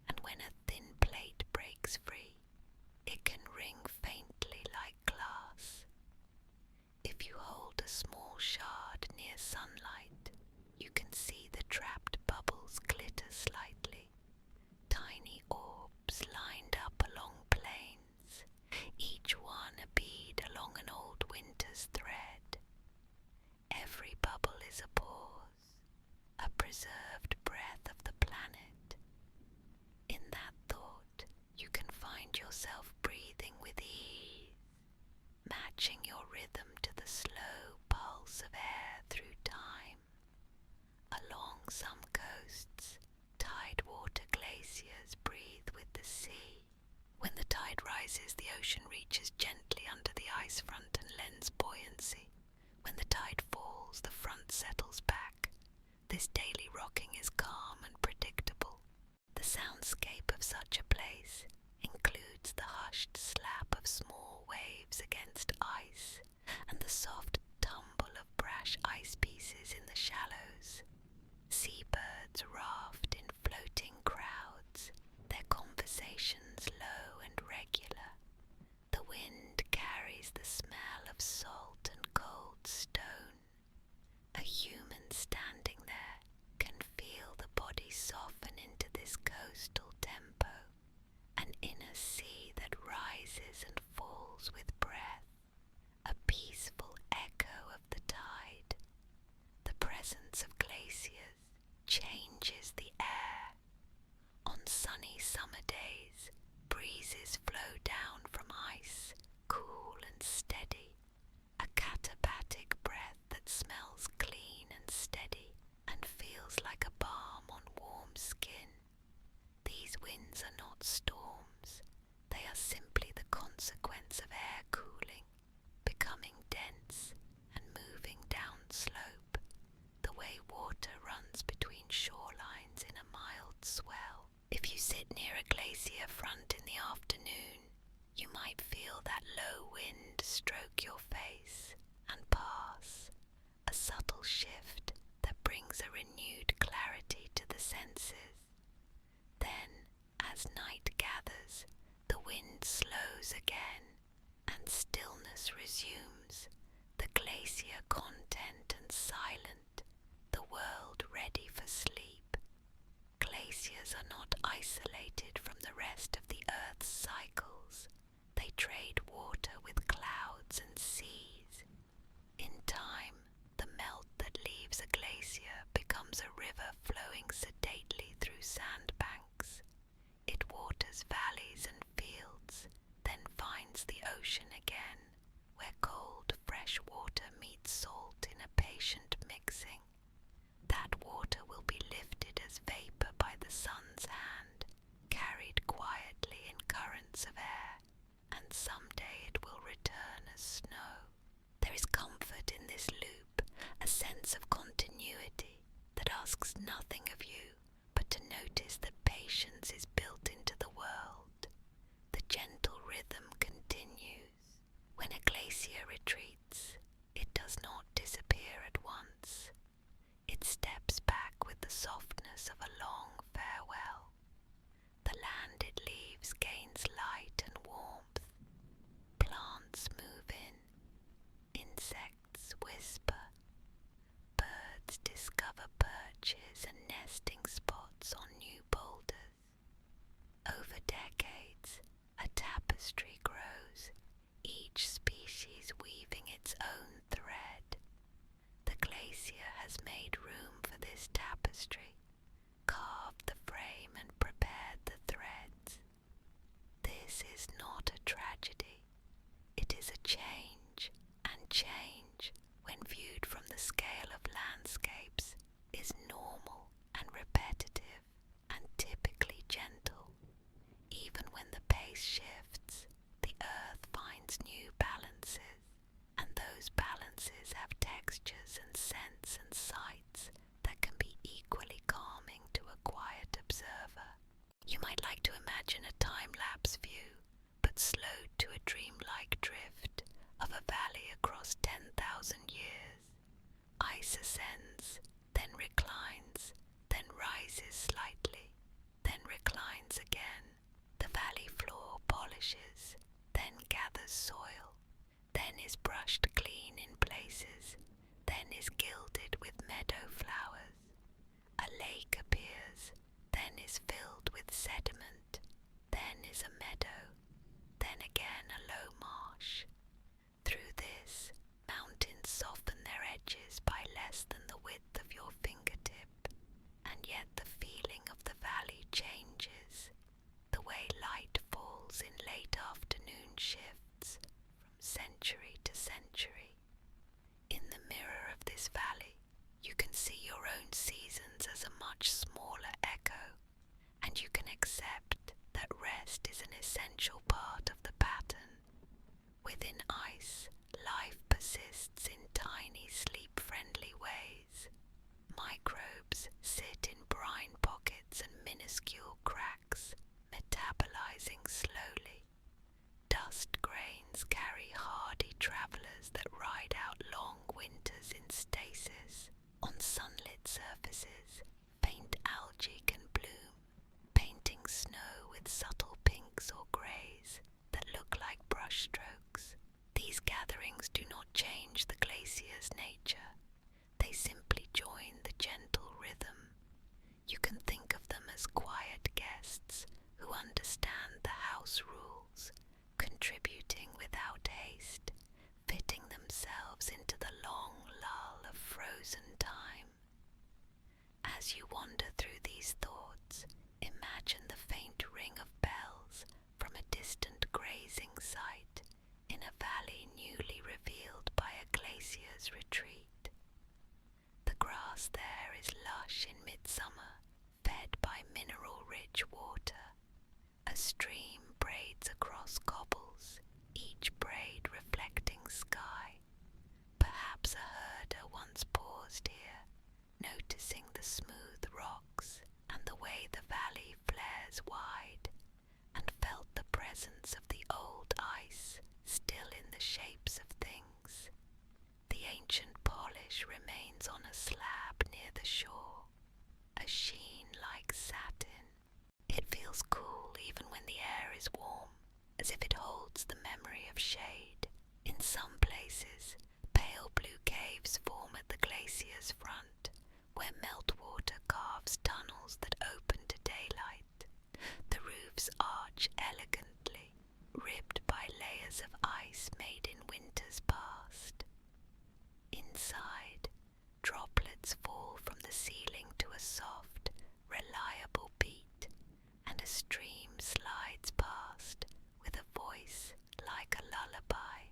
and when a thin plate breaks free, it can ring faintly like glass. If you hold a small shard near sunlight, you can see the trapped bubbles glitter slightly, tiny orbs lined up along planes, each one a bead along an old winter's thread. Every bubble is a pause, a preserved breath of the planet. In that thought, you can find yourself breathing with ease, matching your rhythm to the slow pulse of air through time. Along some coasts, tidewater glaciers breathe with the sea. When the tide rises, the ocean reaches gently under the ice front and lends buoyancy. When the tide falls, the front settles back. This daily rocking is calm and predictable. The soundscape of such a place includes the hushed slap of small waves against ice and the soft tumble of brash ice pieces in the shallows. Seabirds raft in floating crowds, their conversations low and regular. The wind carries the smell of salt and cold stone. A human standing there can feel the body soften into this coastal tempo, an inner sea that rises and falls with breath, a peaceful echo of the tide. The presence of glaciers changes the air. On sunny summer days, breezes flow down from ice, cool and steady, a katabatic breath that smells clean and steady and feels like a balm on warm skin. These winds are not storms, they are simply the consequence of air cooling, becoming dense and moving down slope, the way water runs between shorelines in a mild swell. If you sit near a glacier front in the afternoon, you might feel that low wind stroke your face and pass, a subtle shift that brings a renewed clarity to the senses. Then, as night gathers, the wind slows again and stillness resumes, the glacier content and silent, the world ready for sleep. Glaciers are not isolated from the rest of the Earth's cycles. They trade water with clouds and seas. In time, the melt that leaves a glacier becomes a river flowing sedately through sandbanks. It waters valleys and fields, then finds the ocean again, where cold, fresh water meets salt in a patient mixing. That water will be lifted as vapor by the sun's hand, carried quietly in currents of air, and someday it will return as snow. There is glacier retreats, it does not disappear at once. It steps back with the softness of a long farewell. The land it leaves gains light and warmth. Plants move in, insects whisper, birds discover perches and nesting spots on new boulders. Over decades, a tapestry grows, each species weaving its own thread. The glacier has made room for this tapestry, carved the frame and prepared the threads. This is not a tragedy. It is a change, and change, when viewed from the scale of landscapes, is normal and repetitive and typically gentle. Even when the pace shifts, the earth finds new balances, and those balances have textures and scents and sights that can be equally calming to a quiet observer. You might like to imagine a time-lapse view, but slowed to a dreamlike drift of a valley across 10,000 years. Ice ascends, then reclines, then rises slightly, then reclines again. The valley floor polishes, then gathers soil, then is brushed clean in places, then is gilded with meadow flowers. A lake appears, then is filled with sediment, then is a meadow, then again a low marsh. Through this, mountains soften their edges by less than the width of your fingertip, and yet the feeling of the valley changes. The way light falls in late afternoon shifts from century to century. In the mirror of this valley, you can see your own seasons as a much smaller echo, and you can accept that rest is an essential part of the pattern. Within ice, life persists in tiny sleep-friendly ways. Microbes sit in brine pockets and minuscule cracks, metabolizing slowly. Dust grains carry hardy travelers that ride out long winters in stasis. On sunlit surfaces, faint algae can bloom, painting snow with subtle pinks or greys that look like brushstrokes. These gatherings do not change the glacier's nature. They simply join the gentle rhythm. You can think of them as quiet guests who understand the house rules, contributing without haste, fitting themselves into the long lull of frozen time. As you wander through these thoughts, imagine the faint ring of bells from a distant grazing site in a valley newly revealed by a glacier's retreat. The grass there is lush in midsummer, fed by mineral-rich water. A stream braids across cobbles, each braid reflecting sky. Perhaps a herder once paused here, noticing the smooth rocks and the way the valley flares wide, and felt the presence of the old ice still in the shapes of things. The ancient polish remains on a slab near the shore, a sheen like satin. It feels cool even when the air is warm, as if it holds the memory of shade. In some places, pale blue caves form at the glacier's front, where meltwater carves tunnels that open to daylight. The roofs arch elegantly, ribbed by layers of ice made in winters past. Inside, droplets fall from the ceiling to a soft, reliable beat, and a stream slides past with a voice like a lullaby.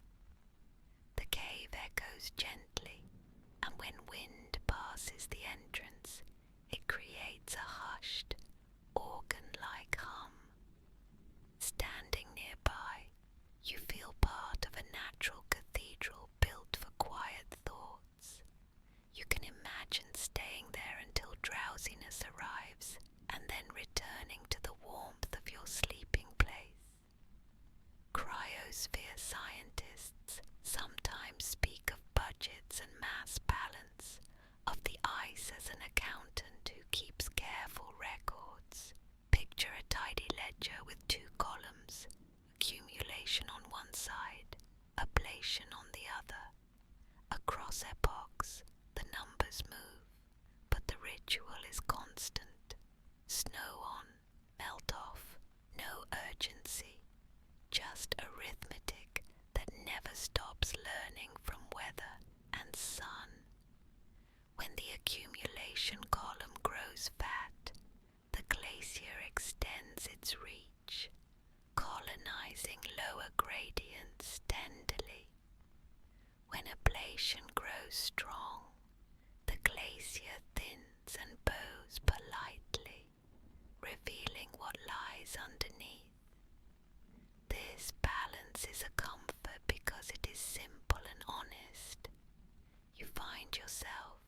The cave echoes gently, and when wind passes the entrance, it creates a hushed, organ-like hum. Standing nearby, you feel part of a natural cathedral built for quiet thoughts. You can imagine staying there until drowsiness arrives, and then returning to the warmth of your sleeping place. Cryosphere scientists sometimes digits and mass balance, of the ice as an accountant who keeps careful records. Picture a tidy ledger with two columns, accumulation on one side, ablation on the other. Across epochs, the numbers move, but the ritual is constant. Snow on, melt off, no urgency, just arithmetic that never stops learning from weather and sun. When the accumulation column grows fat, the glacier extends its reach, colonizing lower gradients tenderly. When ablation grows strong, the glacier thins and bows politely, revealing what lies underneath. This balance is a comfort because it is simple and honest. You find yourself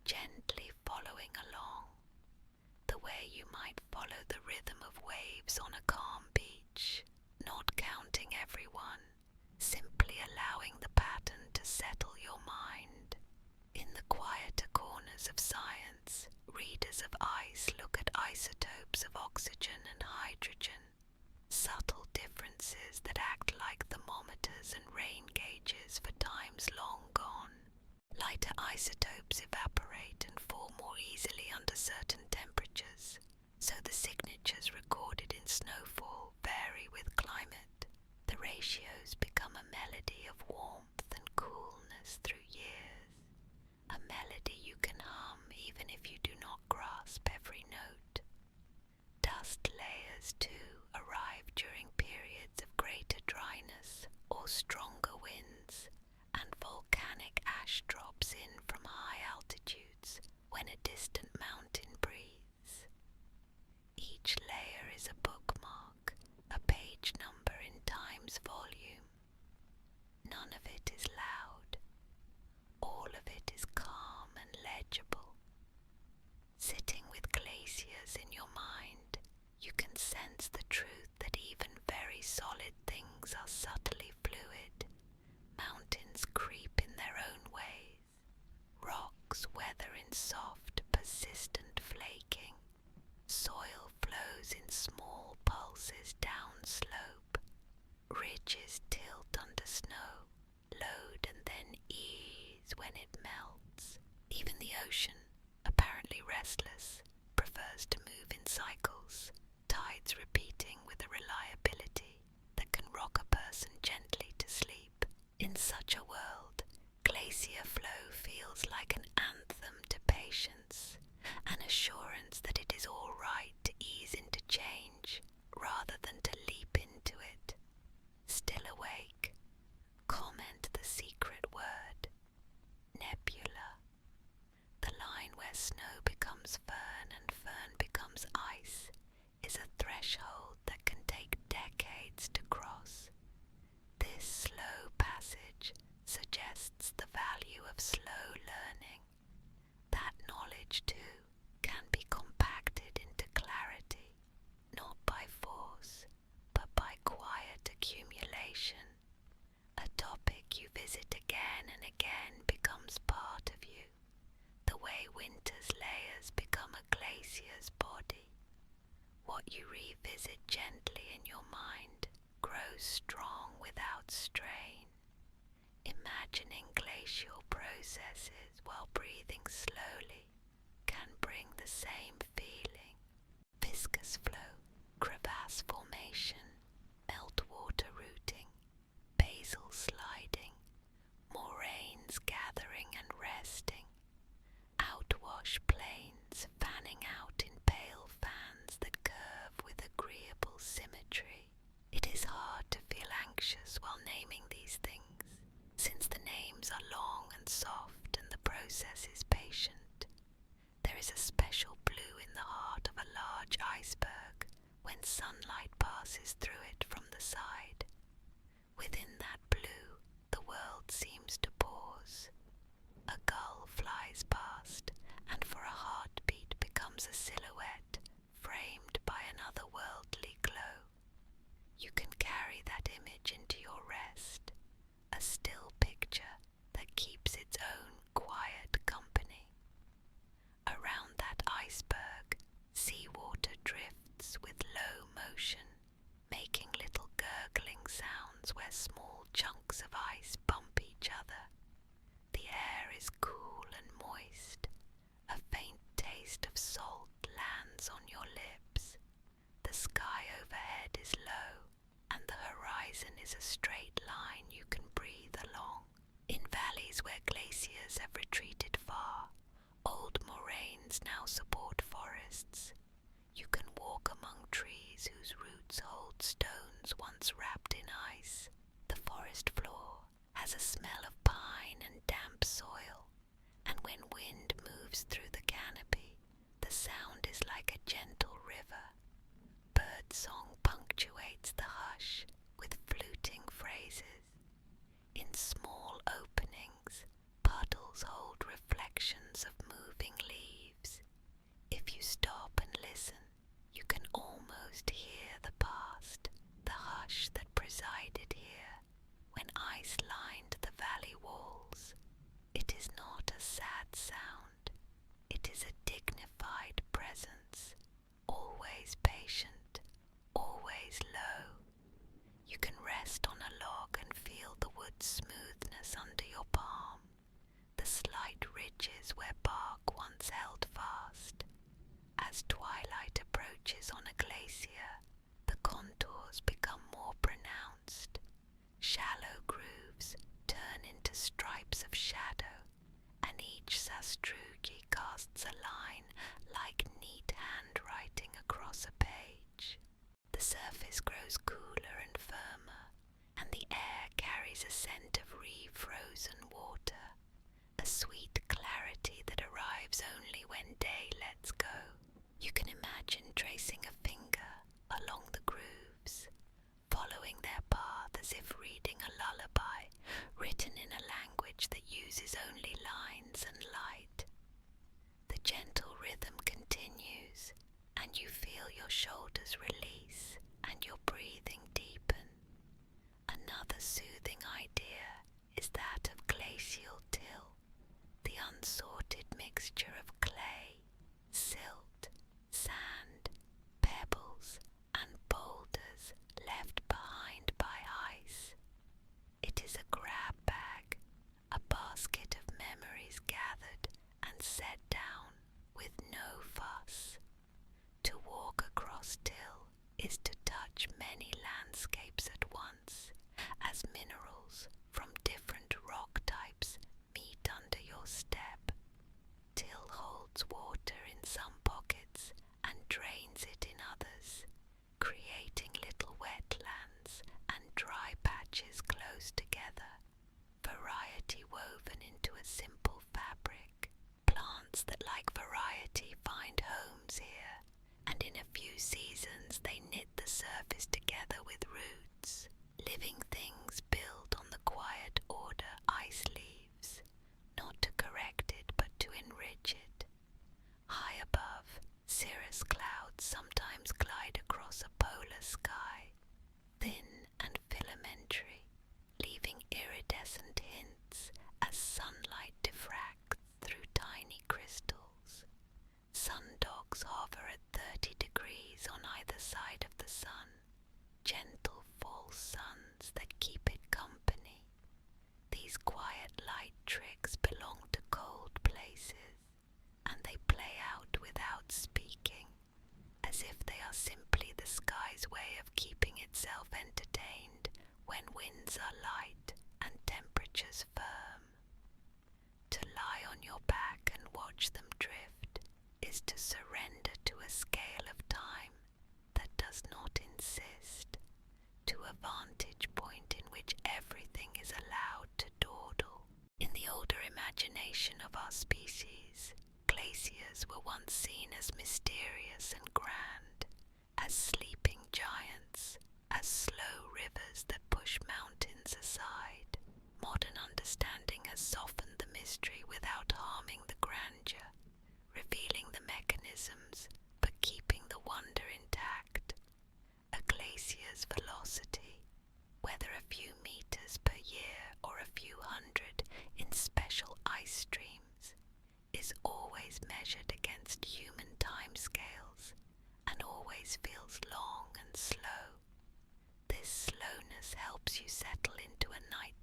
gently following along, the way you might follow the rhythm of waves on a calm beach, not counting everyone, simply allowing the pattern to settle your mind. In the quieter corners of science, readers of ice look at isotopes of oxygen and hydrogen, subtle differences that act like thermometers and rain gauges for times long gone. Lighter isotopes evaporate and fall more easily under certain temperatures, so the signatures recorded in snowfall vary with climate. The ratios become a melody of warmth and coolness through years, a melody you can hum even if you do not grasp every note. Dust layers, too, arrive during periods of greater dryness or stronger winds, and volcanic ash drops in from high altitudes when a distant mountain breathes. Each layer is a bookmark, a page number in time's volume. None of it is loud. All of it is calm and legible. Sitting with glaciers in your mind, you can sense the truth that even very solid things are subtly fluid. Mountains creep in their own ways. Rocks weather in soft, persistent flaking. Soil flows in small pulses downslope. Ridges tilt under snow, load and then ease when it melts. Even the ocean, apparently restless, prefers to move in cycles, tides repeating with a reliability that can rock a person gently to sleep. In such a world, glacier flow feels like an anthem to patience, an assurance that it is all right to ease into change rather than to leap into it. Still awake, comment the secret word, nebula. The line where snow becomes fern and fern becomes ice is a threshold that can take decades to cross. This slow passage suggests the value of slow learning. That knowledge, too, can be compacted into clarity, not by force, but by quiet accumulation. A topic you visit again and again becomes part of you, the way winter's layers become a glacier's body. What you revisit gently in your mind grows strong without strain. Imagining glacial processes while breathing slowly can bring the same feeling. Viscous flow, crevasse formation, meltwater rooting, basal sliding, moraines gathering and resting, outwash plains fanning out in pale fans that curve with agreeable symmetry. It is hard to feel anxious while naming these things, since the names are long and soft and the process is patient. There is a special blue in the heart of a large iceberg when sunlight passes through it from the side. is a straight line you can breathe along. In valleys where glaciers have retreated far, old moraines now support forests. You can walk among trees whose roots hold stones once wrapped in ice. The forest floor has a smell of pine and damp soil, and when wind moves through the canopy, the sound is like a gentle river. Bird song punctuates the hush with fluting phrases. In small openings, puddles hold reflections of moving leaves. If you stop and listen, you can almost hear the past, the hush that presided here when ice lined the valley walls. It is not a sad sound. It is a dignified presence, always patient, always low. You can rest on a log and feel the wood's smoothness under your palm, the slight ridges where bark once held fast. As twilight approaches on a glacier, the contours become more pronounced. Shallow grooves turn into stripes of shadow, and each sastrugi casts a line like neat handwriting across a page. The surface grows cooler and firmer, and the air carries a scent of refrozen water, a sweet clarity that arrives only when day lets go. You can imagine tracing a finger along the grooves, following their path as if reading a lullaby written in a language that uses only lines and light. The gentle rhythm continues, and you feel your shoulders release and your breathing deepen. Another soothing idea is that of glacial till, the unsorted mixture of clay, silt, sand, pebbles, and boulders left behind by ice. It is a grab bag, a basket of memories gathered and set down with no fuss. To walk across till is to touch many landscapes at once, as minerals from different rock types meet under your step. Till holds water in some pockets and drains it in others, creating little wetlands and dry patches close together, variety woven into a simple fabric. Plants that like variety find homes here, and in a few seasons they knit the surface together with roots. Living things build on the quiet order ice leaves, not to correct it but to enrich it. High above, cirrus clouds sometimes glide across a polar sky, thin and filamentary, leaving iridescent hints as sunlight diffracts through tiny crystals. Sundogs hover at 30 degrees on either side of the sun, gentle false suns that keep it company. These quiet light tricks belong to cold places, and they play out without speaking, as if they are simply the sky's way of keeping itself entertained when winds are light and temperatures firm. To lie on your back and watch them drift is to surrender to a scale of time that does not insist, to a vantage point in which everything is allowed to dawdle. In the older imagination of our species, glaciers were once seen as mysterious and grand, as sleeping giants, as slow rivers that push mountains aside. Modern understanding has softened the mystery without harming the grandeur, revealing the mechanisms but keeping the wonder intact. A glacier's velocity, whether a few meters per year or a few hundred in special ice streams, is always measured against human timescales and always feels long and slow. This slowness helps you settle into a night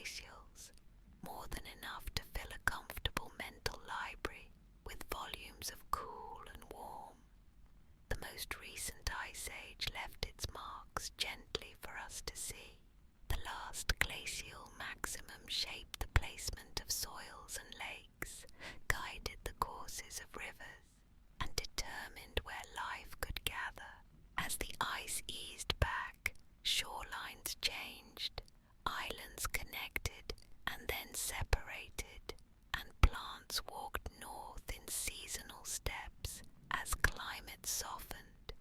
glaciers, more than enough to fill a comfortable mental library with volumes of cool and warm. The most recent ice age left its marks gently for us to see. The last glacial maximum shaped the placement of soils and lakes, guided the courses of rivers, and determined where life could gather. As the ice eased back, shorelines changed, islands connected and then separated, and plants walked north in seasonal steps as climate softened.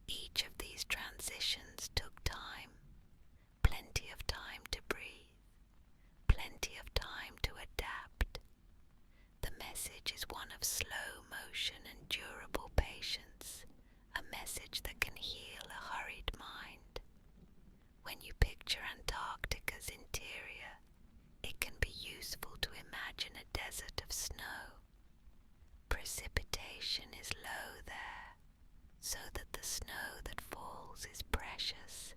Each of these transitions took time, plenty of time to breathe, plenty of time to adapt. The message is one of slow motion and durable patience, a message that can heal a hurried mind. When you picture Antarctica's interior, it can be useful to imagine a desert of snow. Precipitation is low there, so that the snow that falls is precious,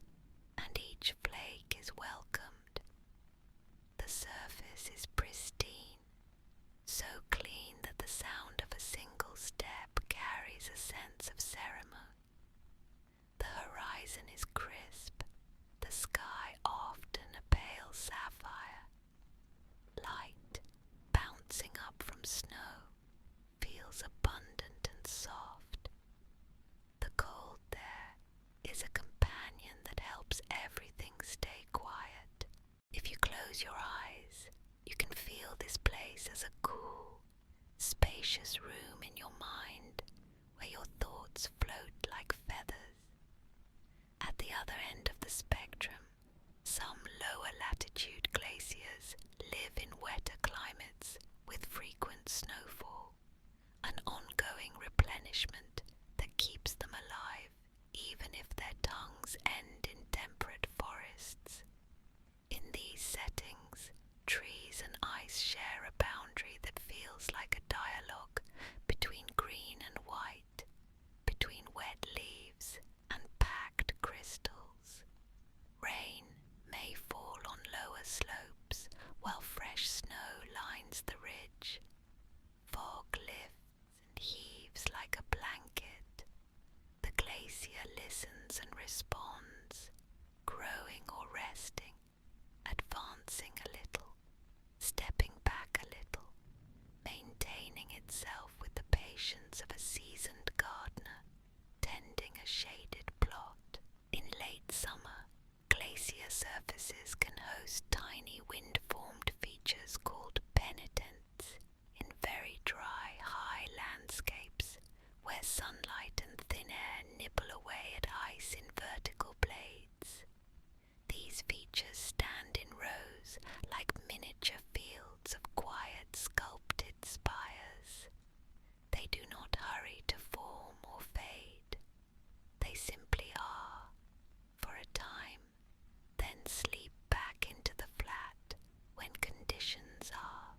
and each flake is welcomed. The surface is pristine, so clean that the sound of a single step carries a sense of ceremony. The horizon is crisp, the sky often a pale sapphire. Light, bouncing up from snow, feels abundant and soft. The cold there is a companion that helps everything stay quiet. If you close your eyes, you can feel this place as a cool, spacious room in your mind where your thoughts float like feathers. At the other end of the spectrum, some lower latitude glaciers live in wetter climates with frequent snowfall, an ongoing replenishment that keeps them alive even if their tongues end in temperate forests. In these settings, trees and ice share a boundary that feels like a dialogue between green and white, between wet leaves and packed crystals. Rain may fall on lower slopes while fresh snow lines the ridge. Fog lifts and heaves like a blanket. The glacier listens and responds, growing or resting, advancing a little, stepping back a little, maintaining itself with the patience of a seasoned gardener, tending a shaded plot. In late summer, glacier surfaces can host tiny wind-formed features called penitents in very dry, high landscapes where sunlight and thin air nibble away at ice in vertical blades. These features stand in rows like miniature fields of quiet sculpted spires. They do not hurry to form or fade. They simply are, for a time, then sleep back into the flat when conditions are.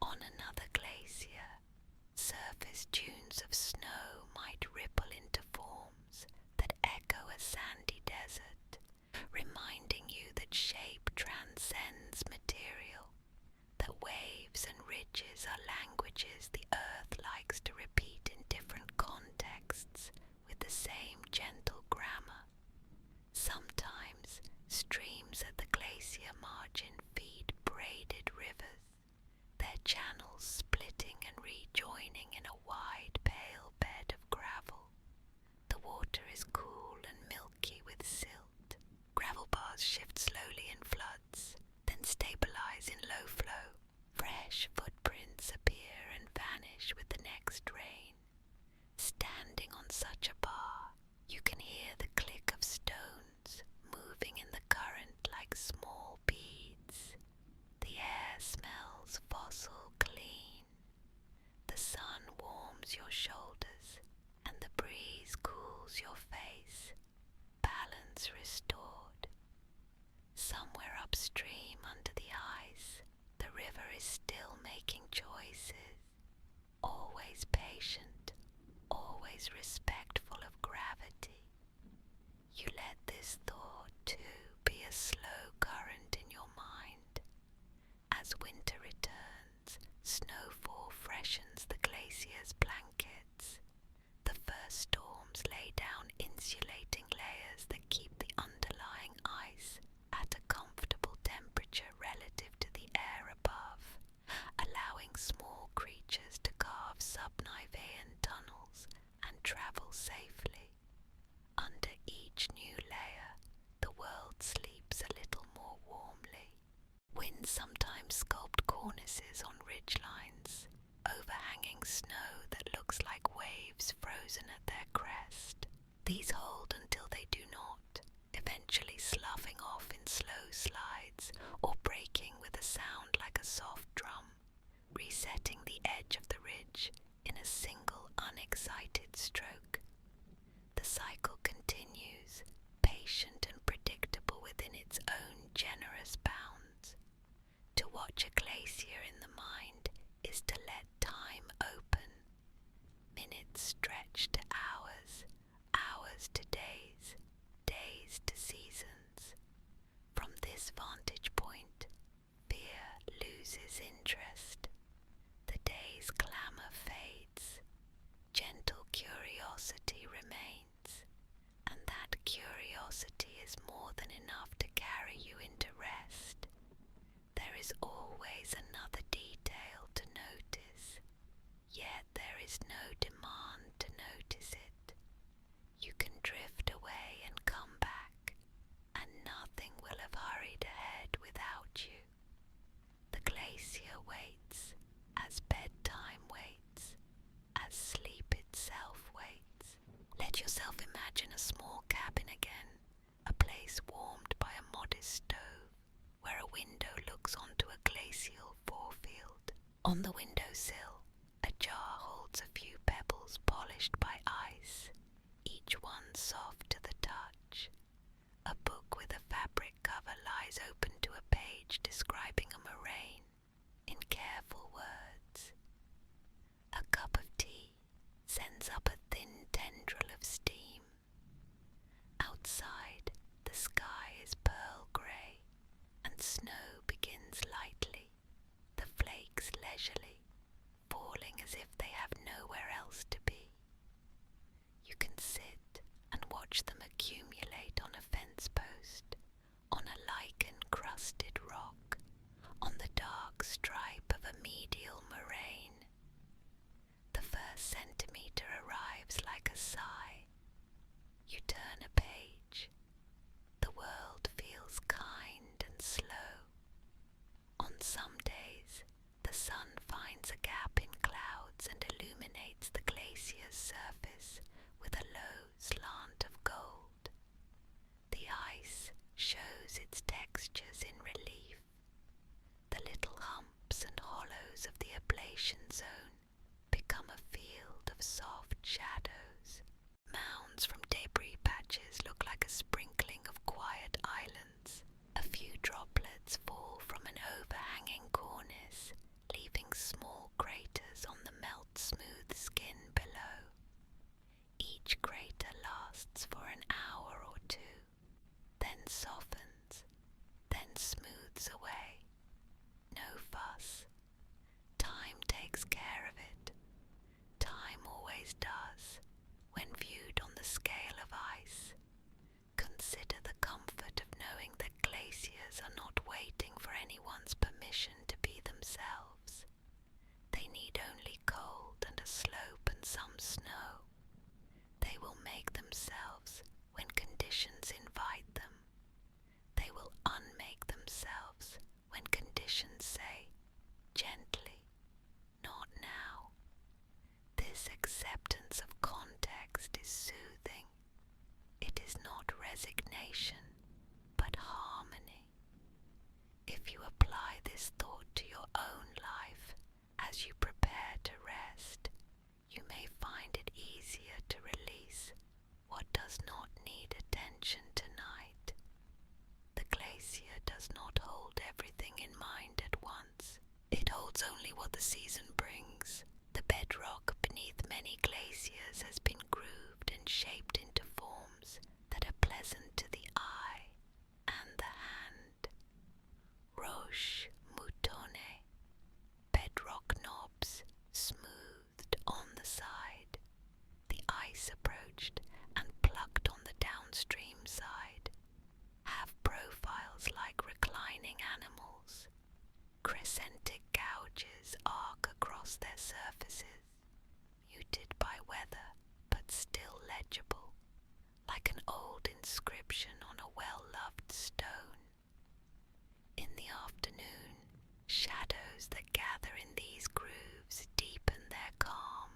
On another glacier, surface dunes of snow might ripple into forms that echo a sandy desert, reminding you that shape transcends material, that waves and ridges are languages the earth likes to repeat in different contexts with the same gentle grammar. Sometimes streams at the glacier margin feed braided rivers, their channels splitting and rejoining in a wide pale bed of gravel. The water is cool and milky with silt. Gravel bars shift slowly in floods, then stabilize in low flow. Fresh footprints appear and vanish with the next rain. Standing on such a bar, you can hear the click of stones moving in the current like small beads. The air smells fossil clean. The sun warms your shoulders and the breeze cools your face. Balance restored. Somewhere upstream under the ice, the river is still making choices. Always patient, always respectful of gravity. snowfall freshens the glacier's blankets. The first storms lay down insulating layers that keep the underlying ice at a comfortable temperature relative to the air above, allowing small creatures to carve subnivean tunnels and travel safely. Under each new layer, the world sleeps a little more warmly. Winds sometimes sculpt cornices on ridgelines, overhanging snow that looks like waves frozen at their crest. These hold until they do not, eventually sloughing off in slow slides or breaking with a sound like a soft drum, resetting the edge of the ridge in a single unexcited stroke. The cycle continues, patient and predictable within its own generous bounds. To watch a glacier in the mind is to let time open. Minutes stretch to hours, hours to days, days to seasons. From this vantage point, fear loses interest. The day's clamour fades. Gentle curiosity remains, and that curiosity is more than enough to carry you into rest. There is always another detail to notice, yet there is no demand to notice it. You can drift away and come back, and nothing will have hurried ahead without you. The glacier waits, as bedtime waits, as sleep itself waits. Let yourself imagine a small cabin again, a place warmed by a modest stove, where a window looks onto a glacial forefield. On the windowsill, a jar holds a few pebbles polished by ice, each one soft to the touch. A book with a fabric cover lies open to a page describing a moraine in careful words. A cup of tea sends up a thin tendril of steam. Outside, the sky is pearl grey, and snow begins lightly, the flakes leisurely, falling as if they have nowhere else to be. You can sit and watch them accumulate on a fence post, on a lichen-crusted rock, on the dark stripe of a medial moraine. The first centimetre arrives like a sigh. You turn a page. The world feels kind and slow. On some days, the sun finds a gap in clouds and illuminates the glacier's surface with a low slant of gold. The ice shows its textures in relief. The little humps and hollows of the ablation zone become a field of soft shadows. Mounds from debris patches look like a sprinkling of quiet islands. A few droplets fall from an overhanging cornice, leaving small craters on the melt-smooth skin below. Each crater lasts for an hour or two, then softens, then smooths away. No fuss. Time takes care of it. Time always does, when viewed on the scale of ice. Consider the comfort of knowing that glaciers are not waiting for anyone's permission to be themselves. They need only cold and a slope and some snow. They will make themselves when conditions invite them. They will unmake themselves when conditions say, gently, not now. This acceptance of context is soothing. It is not resignation, but harmony. If you apply this thought to your own life as you prepare to rest, you may find it easier to release what does not need attention tonight. The glacier does not hold everything in mind at once. It holds only what the season brings. The bedrock beneath many glaciers has been grooved and shaped into forms that are pleasant to the eye and the hand. Roche Moutonne, bedrock across their surfaces, muted by weather but still legible, like an old inscription on a well-loved stone. In the afternoon, shadows that gather in these grooves deepen their calm.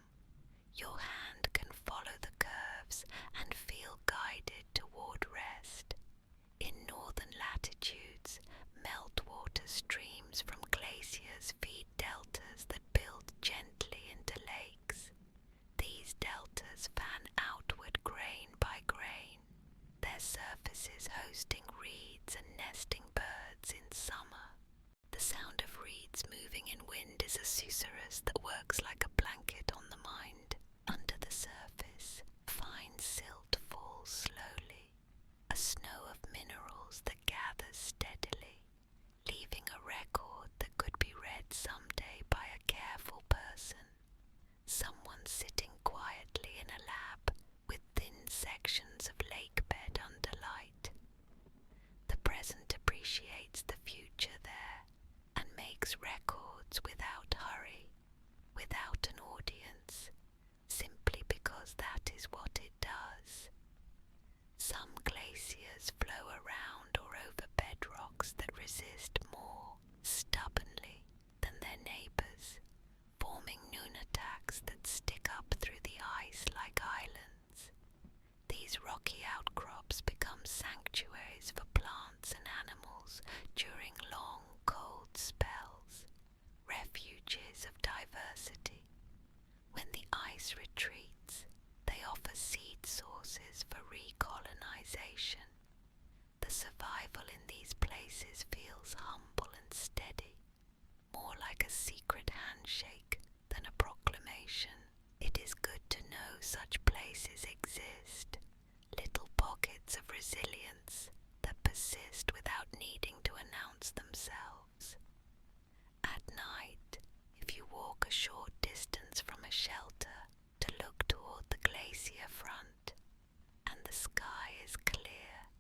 Your hand can follow the curves and feel guided toward rest. In northern latitudes, meltwater streams from glaciers feed deltas that build gently into lakes. These deltas fan outward grain by grain, their surfaces hosting reeds and nesting birds in summer. The sound of reeds moving in wind is a susurrus that works like a blanket on the mind. Under the surface, fine silt falls slowly, a snow of minerals that gathers steadily, leaving a record that could be read someday by a careful person. Someone sitting quietly in a lab with thin sections of lake bed under light. The present appreciates the future there and makes records without hurry, without an audience, simply because that is what it does. Some glaciers flow around or over bedrocks that resist more stubbornly than their neighbours, forming nunataks that stick up through the ice like islands. These rocky outcrops become sanctuaries for plants and animals during long, cold spells, refuges of diversity. When the ice retreats, they offer seed sources for recolonization. The survival in these places feels humble and steady, more like a secret handshake than a proclamation. It is good to know such places exist, little pockets of resilience that persist without needing to announce themselves. At night, if you walk a short distance from a shelter to look toward the glacier front, and the sky is clear,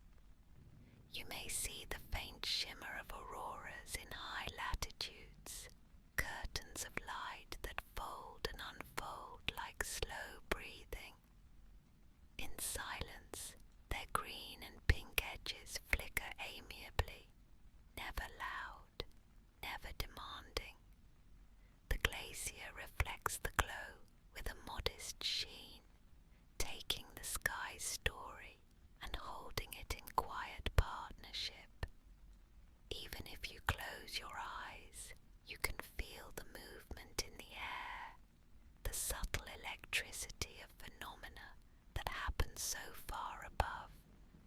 you may see the faint shimmer of auroras in high latitudes, curtains of light that fold and unfold like slow breathing. In silence, their green and pink edges flicker amiably, never loud, never demanding. The glacier reflects the glow with a modest sheen, taking the sky's story and holding it in quiet partnership. Even if you close your eyes, you can feel the movement in the air, the subtle electricity of phenomena that happen so far above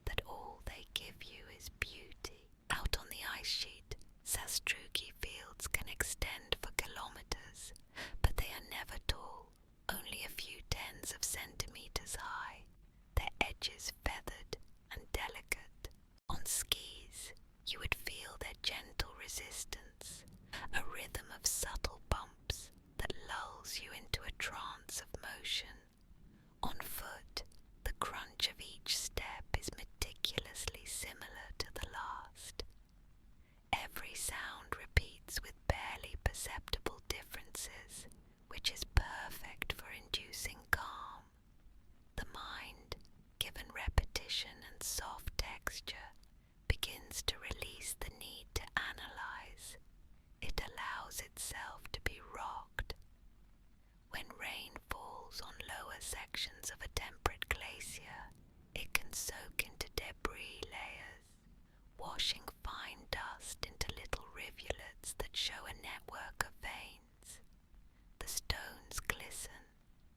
that all they give you is beauty. Out on the ice sheet, sastrugi fields can extend for kilometers, but they are never tall, only a few tens of centimeters high, their edges feathered and delicate. On skis, you would feel their gentle resistance, a rhythm of subtle bumps that lulls you into a trance of motion. On foot, the crunch of each step is meticulously similar to the last. Every sound repeats with barely perceptible differences, which is perfect for inducing calm. The mind, given repetition and soft texture, begins to release the need to analyze. It allows itself to be rocked. When rain falls on lower sections of a temperate glacier, it can soak into debris layers, washing fine dust into little rivulets that show a network of veins. The stones glisten,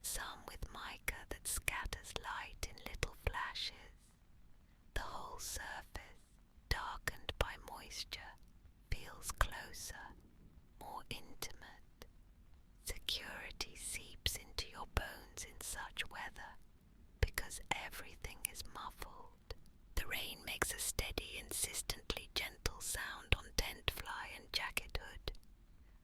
some with mica that scatters light in little flashes. The whole surface, darkened by moisture, feels closer, more intimate. Security seeps into your bones in such weather, because everything is muffled. The rain makes a steady, insistently gentle sound on tent fly and jacket hood.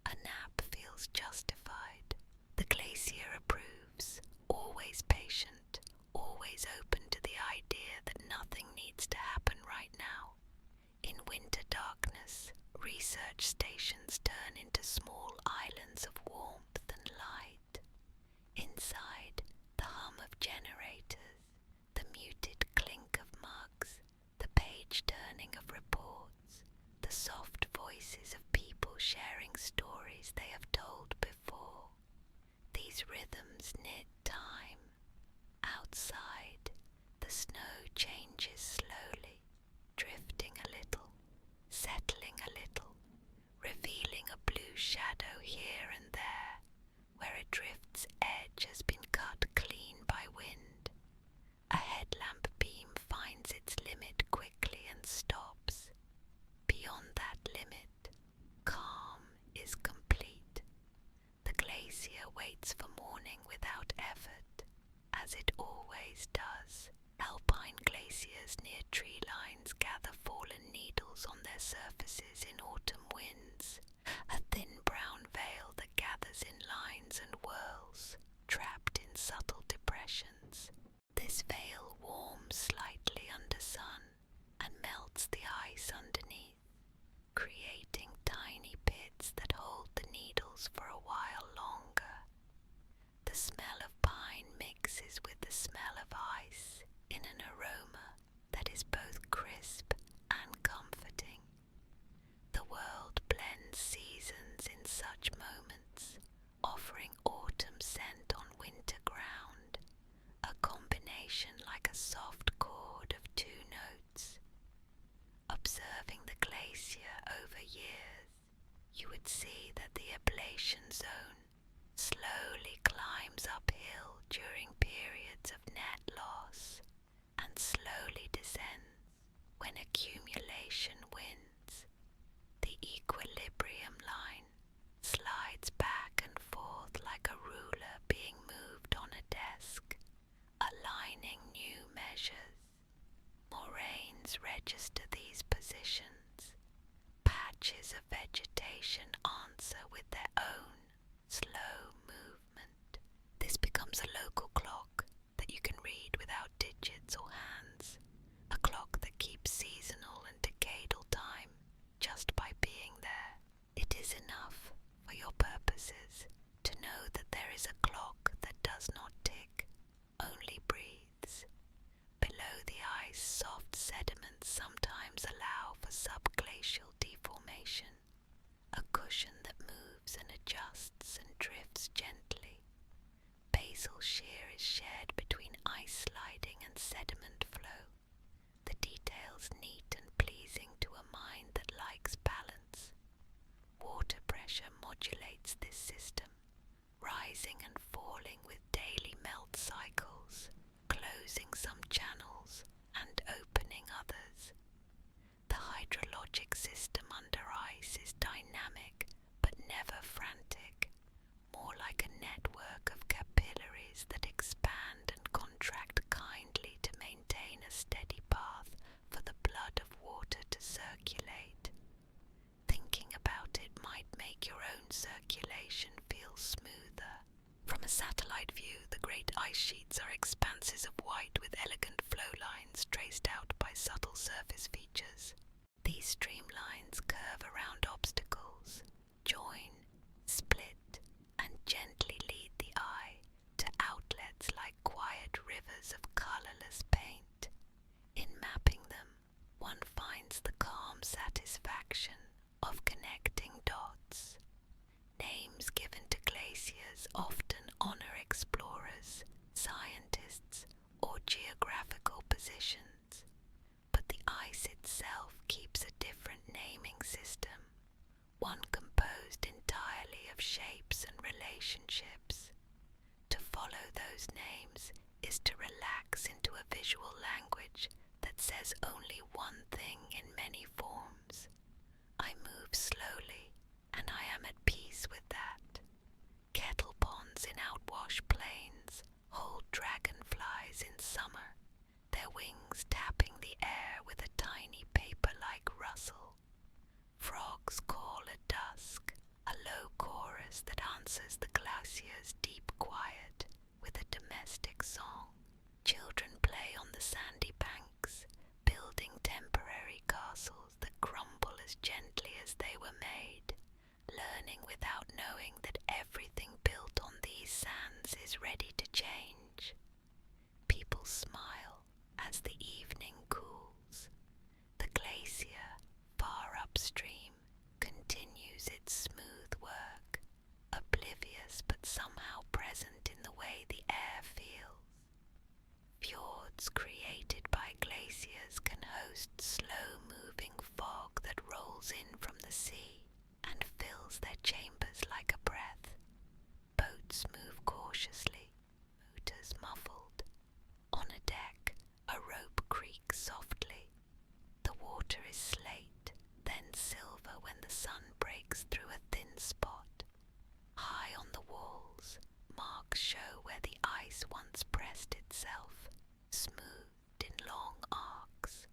A nap feels justified. The glacier approves, always patient, always open to the idea that nothing needs to happen right now. In winter darkness, research stations turn into small islands of warmth light. Inside, the hum of generators, the muted clink of mugs, the page-turning of reports, the soft voices of people sharing stories they have told before. These rhythms knit time. Outside, the snow changes slowly, drifting a little, settling a little, revealing a blue shadow here and there, where a drift's edge has been cut clean by wind. A headlamp beam finds its limit quickly and stops. Beyond that limit, calm is complete. The glacier waits for morning without effort, as it always does. Alpine glaciers near tree lines gather fallen needles on their surfaces in autumn winds, a thin brown veil that gathers in lines and whirls, trapped in subtle depressions. This veil warms slightly under sun and melts the ice underneath, creating tiny pits that hold the needles for a while longer. The smell of pine mixes with the smell of ice in an aroma that is both crisp and comforting. The world blends seasons in such moments, offering autumn scent on winter ground, a combination like a soft chord of two notes. Observing the glacier over years, you would see that the ablation zone slowly climbs uphill during periods of net loss and slowly descends when accumulation wins. The equilibrium line slides back and forth like a ruler being moved on a desk, aligning new measures. Moraines register these positions. Patches of vegetation answer with their own slow movement. This becomes a local clock that you can read without digits or hands, a clock that keeps seasonal and decadal time just by being there. It is enough for your purposes to know that there is a clock that does not tick, only breathes. Below the ice, soft sediments sometimes allow for subglacial deformation, a cushion that moves and adjusts and drifts gently. Basal shear is shared between ice sliding and sediment flow, the details neat and pleasing to a mind that likes balance. Water pressure modulates this system, rising and falling with daily melt cycles, closing some channels and opening others. The hydrologic system under ice is dynamic but never frantic, more like a network of capillaries that expand and contract kindly to maintain a steady path for the blood of water to circulate. Thinking about it might make your own circulation feel smoother. From a satellite view, the great ice sheets are expanses of white with elegant flow lines traced out by subtle surface features. These streamlines curve around obstacles, join, split, and gently lead the eye to outlets like quiet rivers of colorless paint. In mapping them, one finds the calm satisfaction of connecting dots. Names given to glaciers often honor explorers, scientists, or geographical positions, but the ice itself keeps a different naming system, one composed entirely of shapes and relationships. To follow those names is to relax into a visual language that says only one thing in many forms. I move slowly, and I am at peace with that. Kettle ponds in outwash plains hold dragonflies in summer, their wings tapping the air with a tiny paper-like rustle. Frogs call at dusk, a low chorus that answers the glacier's deep quiet with a domestic song. Children play on the sandy banks, building temporary castles that crumble as gently as they were made, learning without knowing that everything built on these sands is ready to change. People smile as the evening cools. The glacier, far upstream, continues its smooth work, oblivious but somehow present in the way the air feels. Fjords created by glaciers can host slow-moving fog that rolls in from the sea and fills their chambers like a breath. Boats move cautiously, motors muffled. On a deck, a rope creaks softly. The water is slate, then silver when the sun breaks through a thin spot. High on the walls, marks show where the ice once pressed itself, smoothed in long arcs.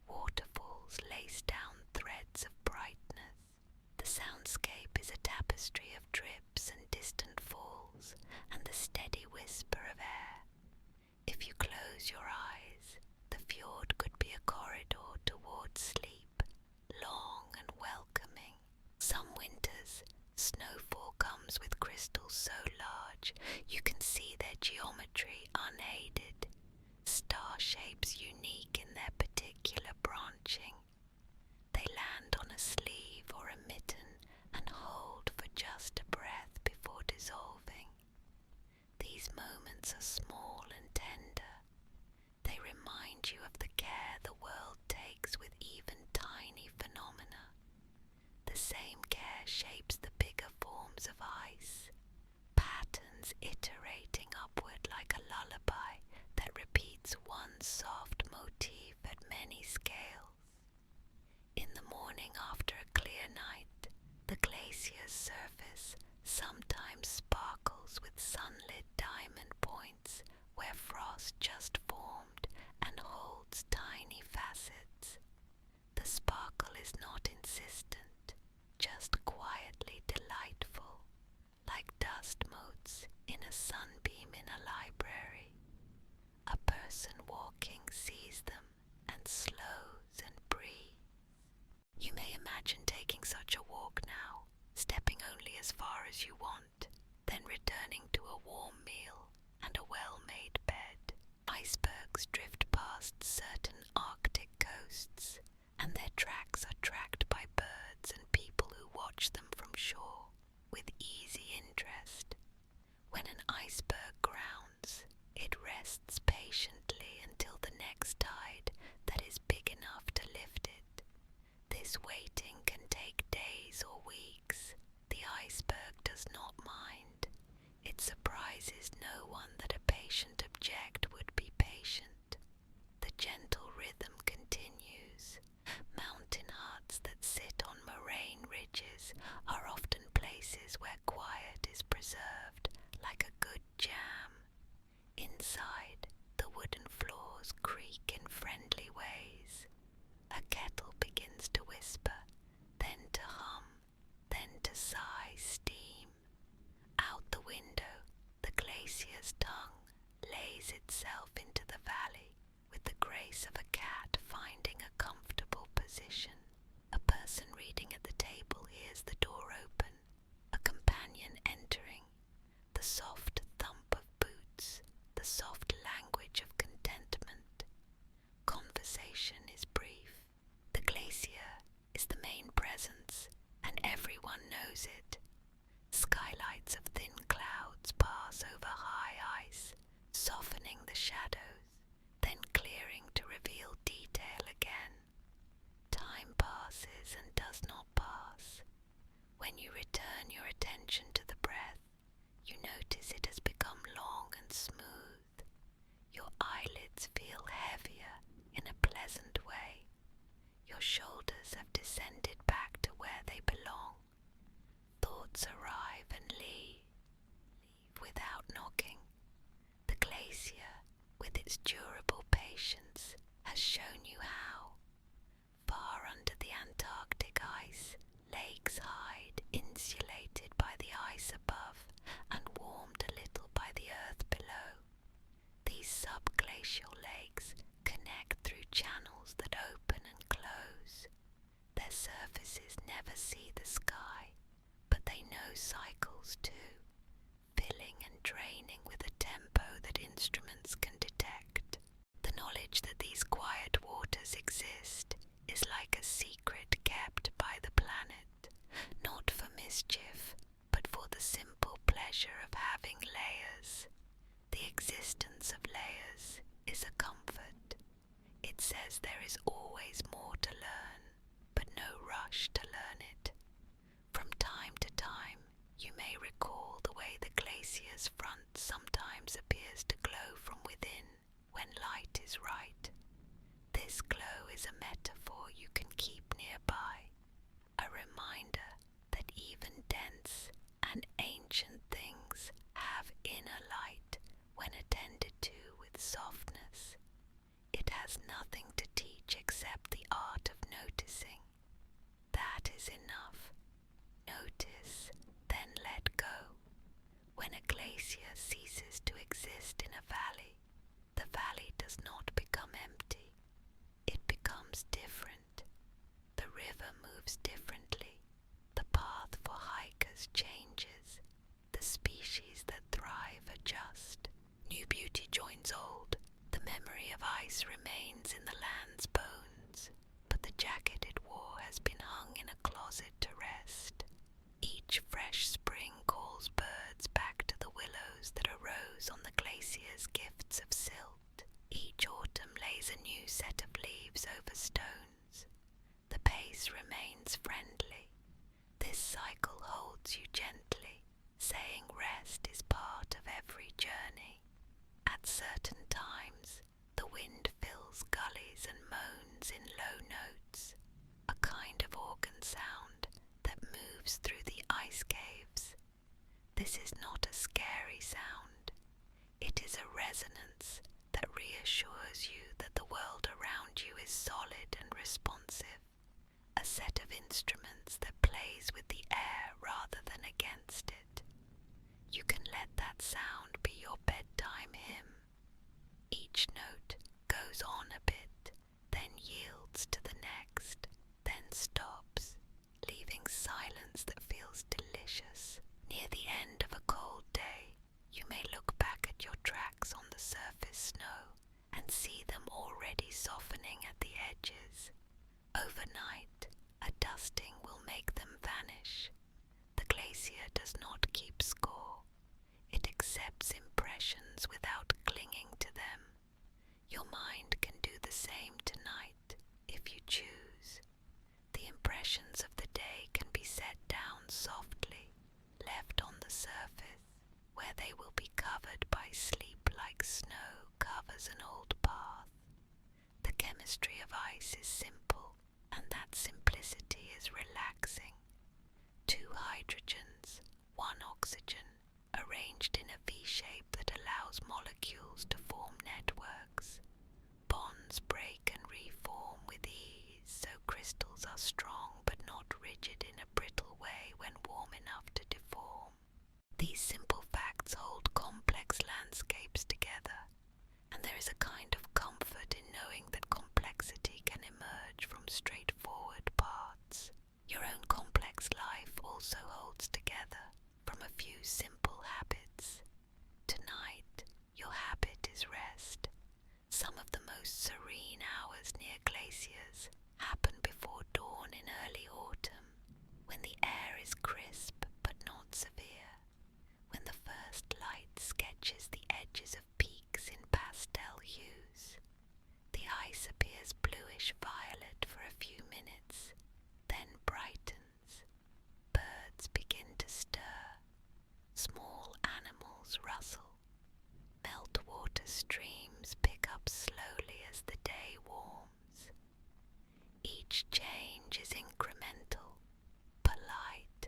Waterfalls lace down threads of brightness. The soundscape is a tapestry of drips and distant falls, and the steady whisper of air. If you close your eyes, the fjord could be a corridor towards sleep, long and welcoming. Some winters, snowfall comes with crystals so large you can see their geometry unaided, star shapes unique in their particular branching. They land on a sleeve or a mitten and hold for just a breath before dissolving. These moments are small and tender. They remind you of the care the world takes with even tiny phenomena. The same care shapes the bigger forms of ice, patterns iterating upward like a lullaby that repeats one soft motif at many scales. In the morning after a clear night, the glacier's surface sometimes sparkles with sunlit diamond points where frost just formed and holds tiny facets. The sparkle is not insistent, just quietly delightful, like dust motes in a sunbeam in a library. A person walking sees them and slows and breathes. You may imagine taking such a walk now, stepping only as far as you want, then returning to a warm meal and a well-made bed. Icebergs drift past certain Arctic coasts, and their tracks are tracked by birds and people who watch them from shore with easy interest. When an iceberg grounds, it rests patiently until the next tide that is big enough to lift it. This waiting can take days or weeks. The iceberg does not mind. It surprises no one that a patient object would be patient. The gentle rhythm continues. Mountain huts that sit on moraine ridges are often places where quiet is preserved like a good jam. Inside, the wooden floors creak in friendly ways. A kettle begins to whisper, then to hum, then to sigh steam. Out the window, the glacier's tongue lays itself into the valley with the grace of a cat finding a comfortable position. A person reading at the table hears the door open, a companion entering, the soft thump of boots, the soft language of contentment. Conversation is brief. The glacier is the main presence, and everyone knows it. Skylights of thin clouds pass over high ice, softening the shadows, then clearing to reveal detail again. Time passes and does not pass. When you return your attention to the breath, you notice it has become long and smooth. Your eyelids feel heavier in a pleasant way. Your shoulders have descended back to where they belong. Thoughts arrive and leave without knocking. The glacier, with its durable patience, has shown you how. Far under the Antarctic ice, lakes hide, insulated by the ice above and warmed a little by the earth below. These subglacial lakes connect through channels that open and close. Their surfaces never see the sky, but they know cycles too, filling and draining with a tempo that instruments can detect. The knowledge that these quiet waters exist is like a secret kept by the planet, not for mischief, but for the simple pleasure of having layers. The existence of layers is a comfort. It says there is always more to learn, but no rush to learn it. From time to time, you may recall the way the glacier's front sometimes appears to glow from within when light is right. This glow is a metaphor you can keep nearby, a reminder that even dense and ancient things have inner light when attended to with softness. It has nothing to teach except the art of noticing. That is enough. Notice, then let go. When a glacier ceases to exist in a valley, the valley does not become empty. It becomes different. The river moves differently. The path for hikers changes. The species that thrive adjust. New beauty joins old. The memory of ice remains in the land's bones, but the jacket it wore has been hung in a closet to rest. Each fresh spring calls birds back to the willows that arose on the glacier's gifts of silt. Each autumn lays a new set of leaves over stones. The pace remains friendly. This cycle holds you gently, saying rest is part of every journey. At certain times, the wind fills gullies and moans in low notes, a kind of organ sound that moves through the ice caves. This is not a scary sound. It is a resonance that reassures you that the world around you is solid and responsive, a set of instruments that plays with the air rather than against it. You can let that sound be your bedtime hymn. Each note goes on a bit, then yields to the next, then stops, leaving silence that feels delicious. Near the end of a cold day, you may look back at your tracks on the surface snow and see them already softening at the edges. Overnight, a dusting will make them vanish. The glacier does not keep score. It accepts impressions without clinging to them. Your mind can do the same tonight, if you choose. The impressions of the day can be set down softly, left on the surface, where they will be covered by sleep like snow covers an old path. The chemistry of ice is simple, and that simplicity is relaxing. 2 hydrogens, 1 oxygen, arranged in a V shape that allows molecules to form networks. Bonds break and reform with ease, so crystals are strong but not rigid in a brittle way when warm enough to deform. These simple facts hold complex landscapes together, and there is a kind of comfort in knowing that complexity can emerge from straightforward parts. Your own complex life also holds together from a few simple habits. Tonight, your habit is rest. Some of the most serene hours near glaciers happen before dawn in early autumn, when the air is crisp but not severe, when the first light sketches the edges of peaks in pastel hues. The ice appears bluish-violet for a few minutes, then brightens. Birds begin to stir. Small animals rustle. Meltwater streams pick up slowly as the day warms. Each change is incremental, polite.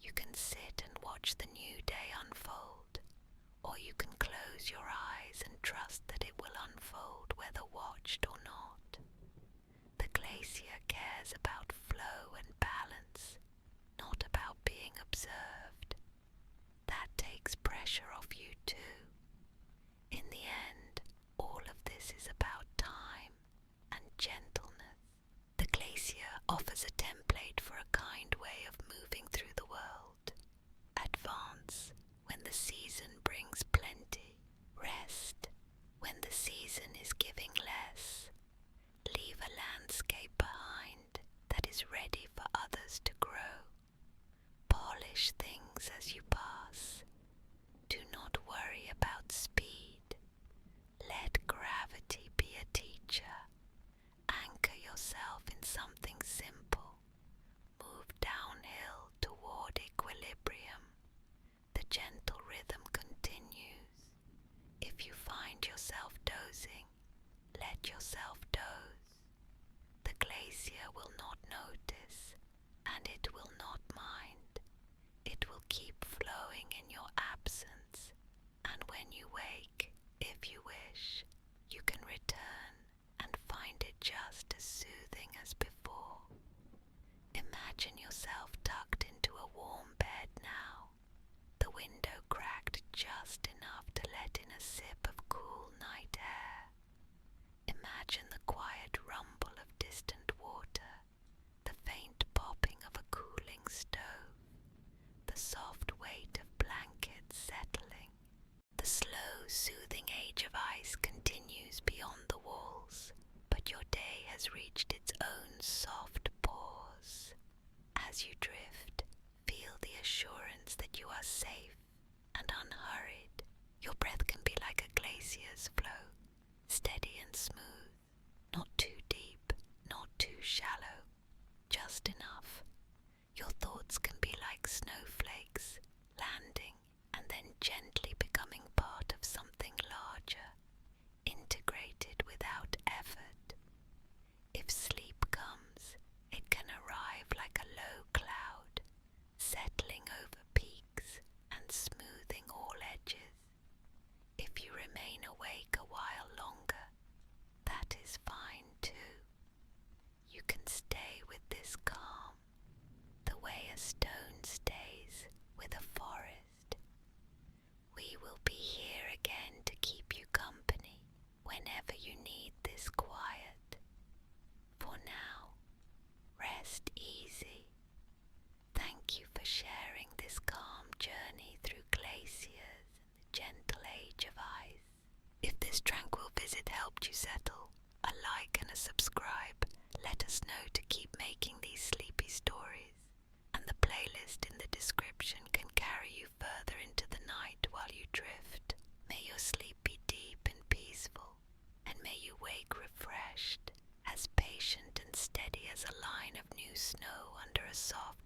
You can sit and watch the new day unfold, or you can close your eyes and trust that it will unfold whether watched or not. The glacier cares about flow and balance, not about being observed. That takes pressure off you too. In the end, all of this is about time and gentleness. The glacier offers a template for a kind way of moving through the world. Advance less. Leave a landscape behind that is ready for others to grow. Polish things as you pass. Do not worry about speed. Let gravity be a teacher. Anchor yourself in something simple. Move downhill toward equilibrium. The gentle rhythm continues. If you find yourself dozing, let yourself doze. The glacier will not notice, and it will not mind. It will keep flowing in your absence, and when you wake, if you wish, you can return and find it just as soothing as before. Imagine yourself tucked into a warm bed now, the window cracked just enough to let in a sip of cool night air. Imagine the quiet rumble of distant water, the faint popping of a cooling stove, the soft weight of blankets settling. The slow, soothing age of ice continues beyond the walls, but your day has reached its own soft pause. As you drift, feel the assurance that you are safe and unhurried. Your breath can be like a glacier's flow, steady and smooth, not too deep, not too shallow, just enough. Your thoughts can be like snowflakes, landing and then gently becoming part of something larger, integrated without effort. If sleep comes, it can arrive like a low cloud, settling over peaks and smoothing all edges. If you remain awake a while longer, that is fine too. You can stay with this calm, the way a stone stays with a forest. We will be here again to keep you company whenever you need this quiet. For now, rest easy. Thank you for sharing this calm journey through glaciers and the gentle age of ice. If this tranquil visit helped you settle, a like and a subscribe let us know to keep making these sleepy stories, and the playlist in the description can carry you further into the night while you drift. May your sleep be deep and peaceful, and may you wake refreshed, as patient and steady as a line of new snow under a soft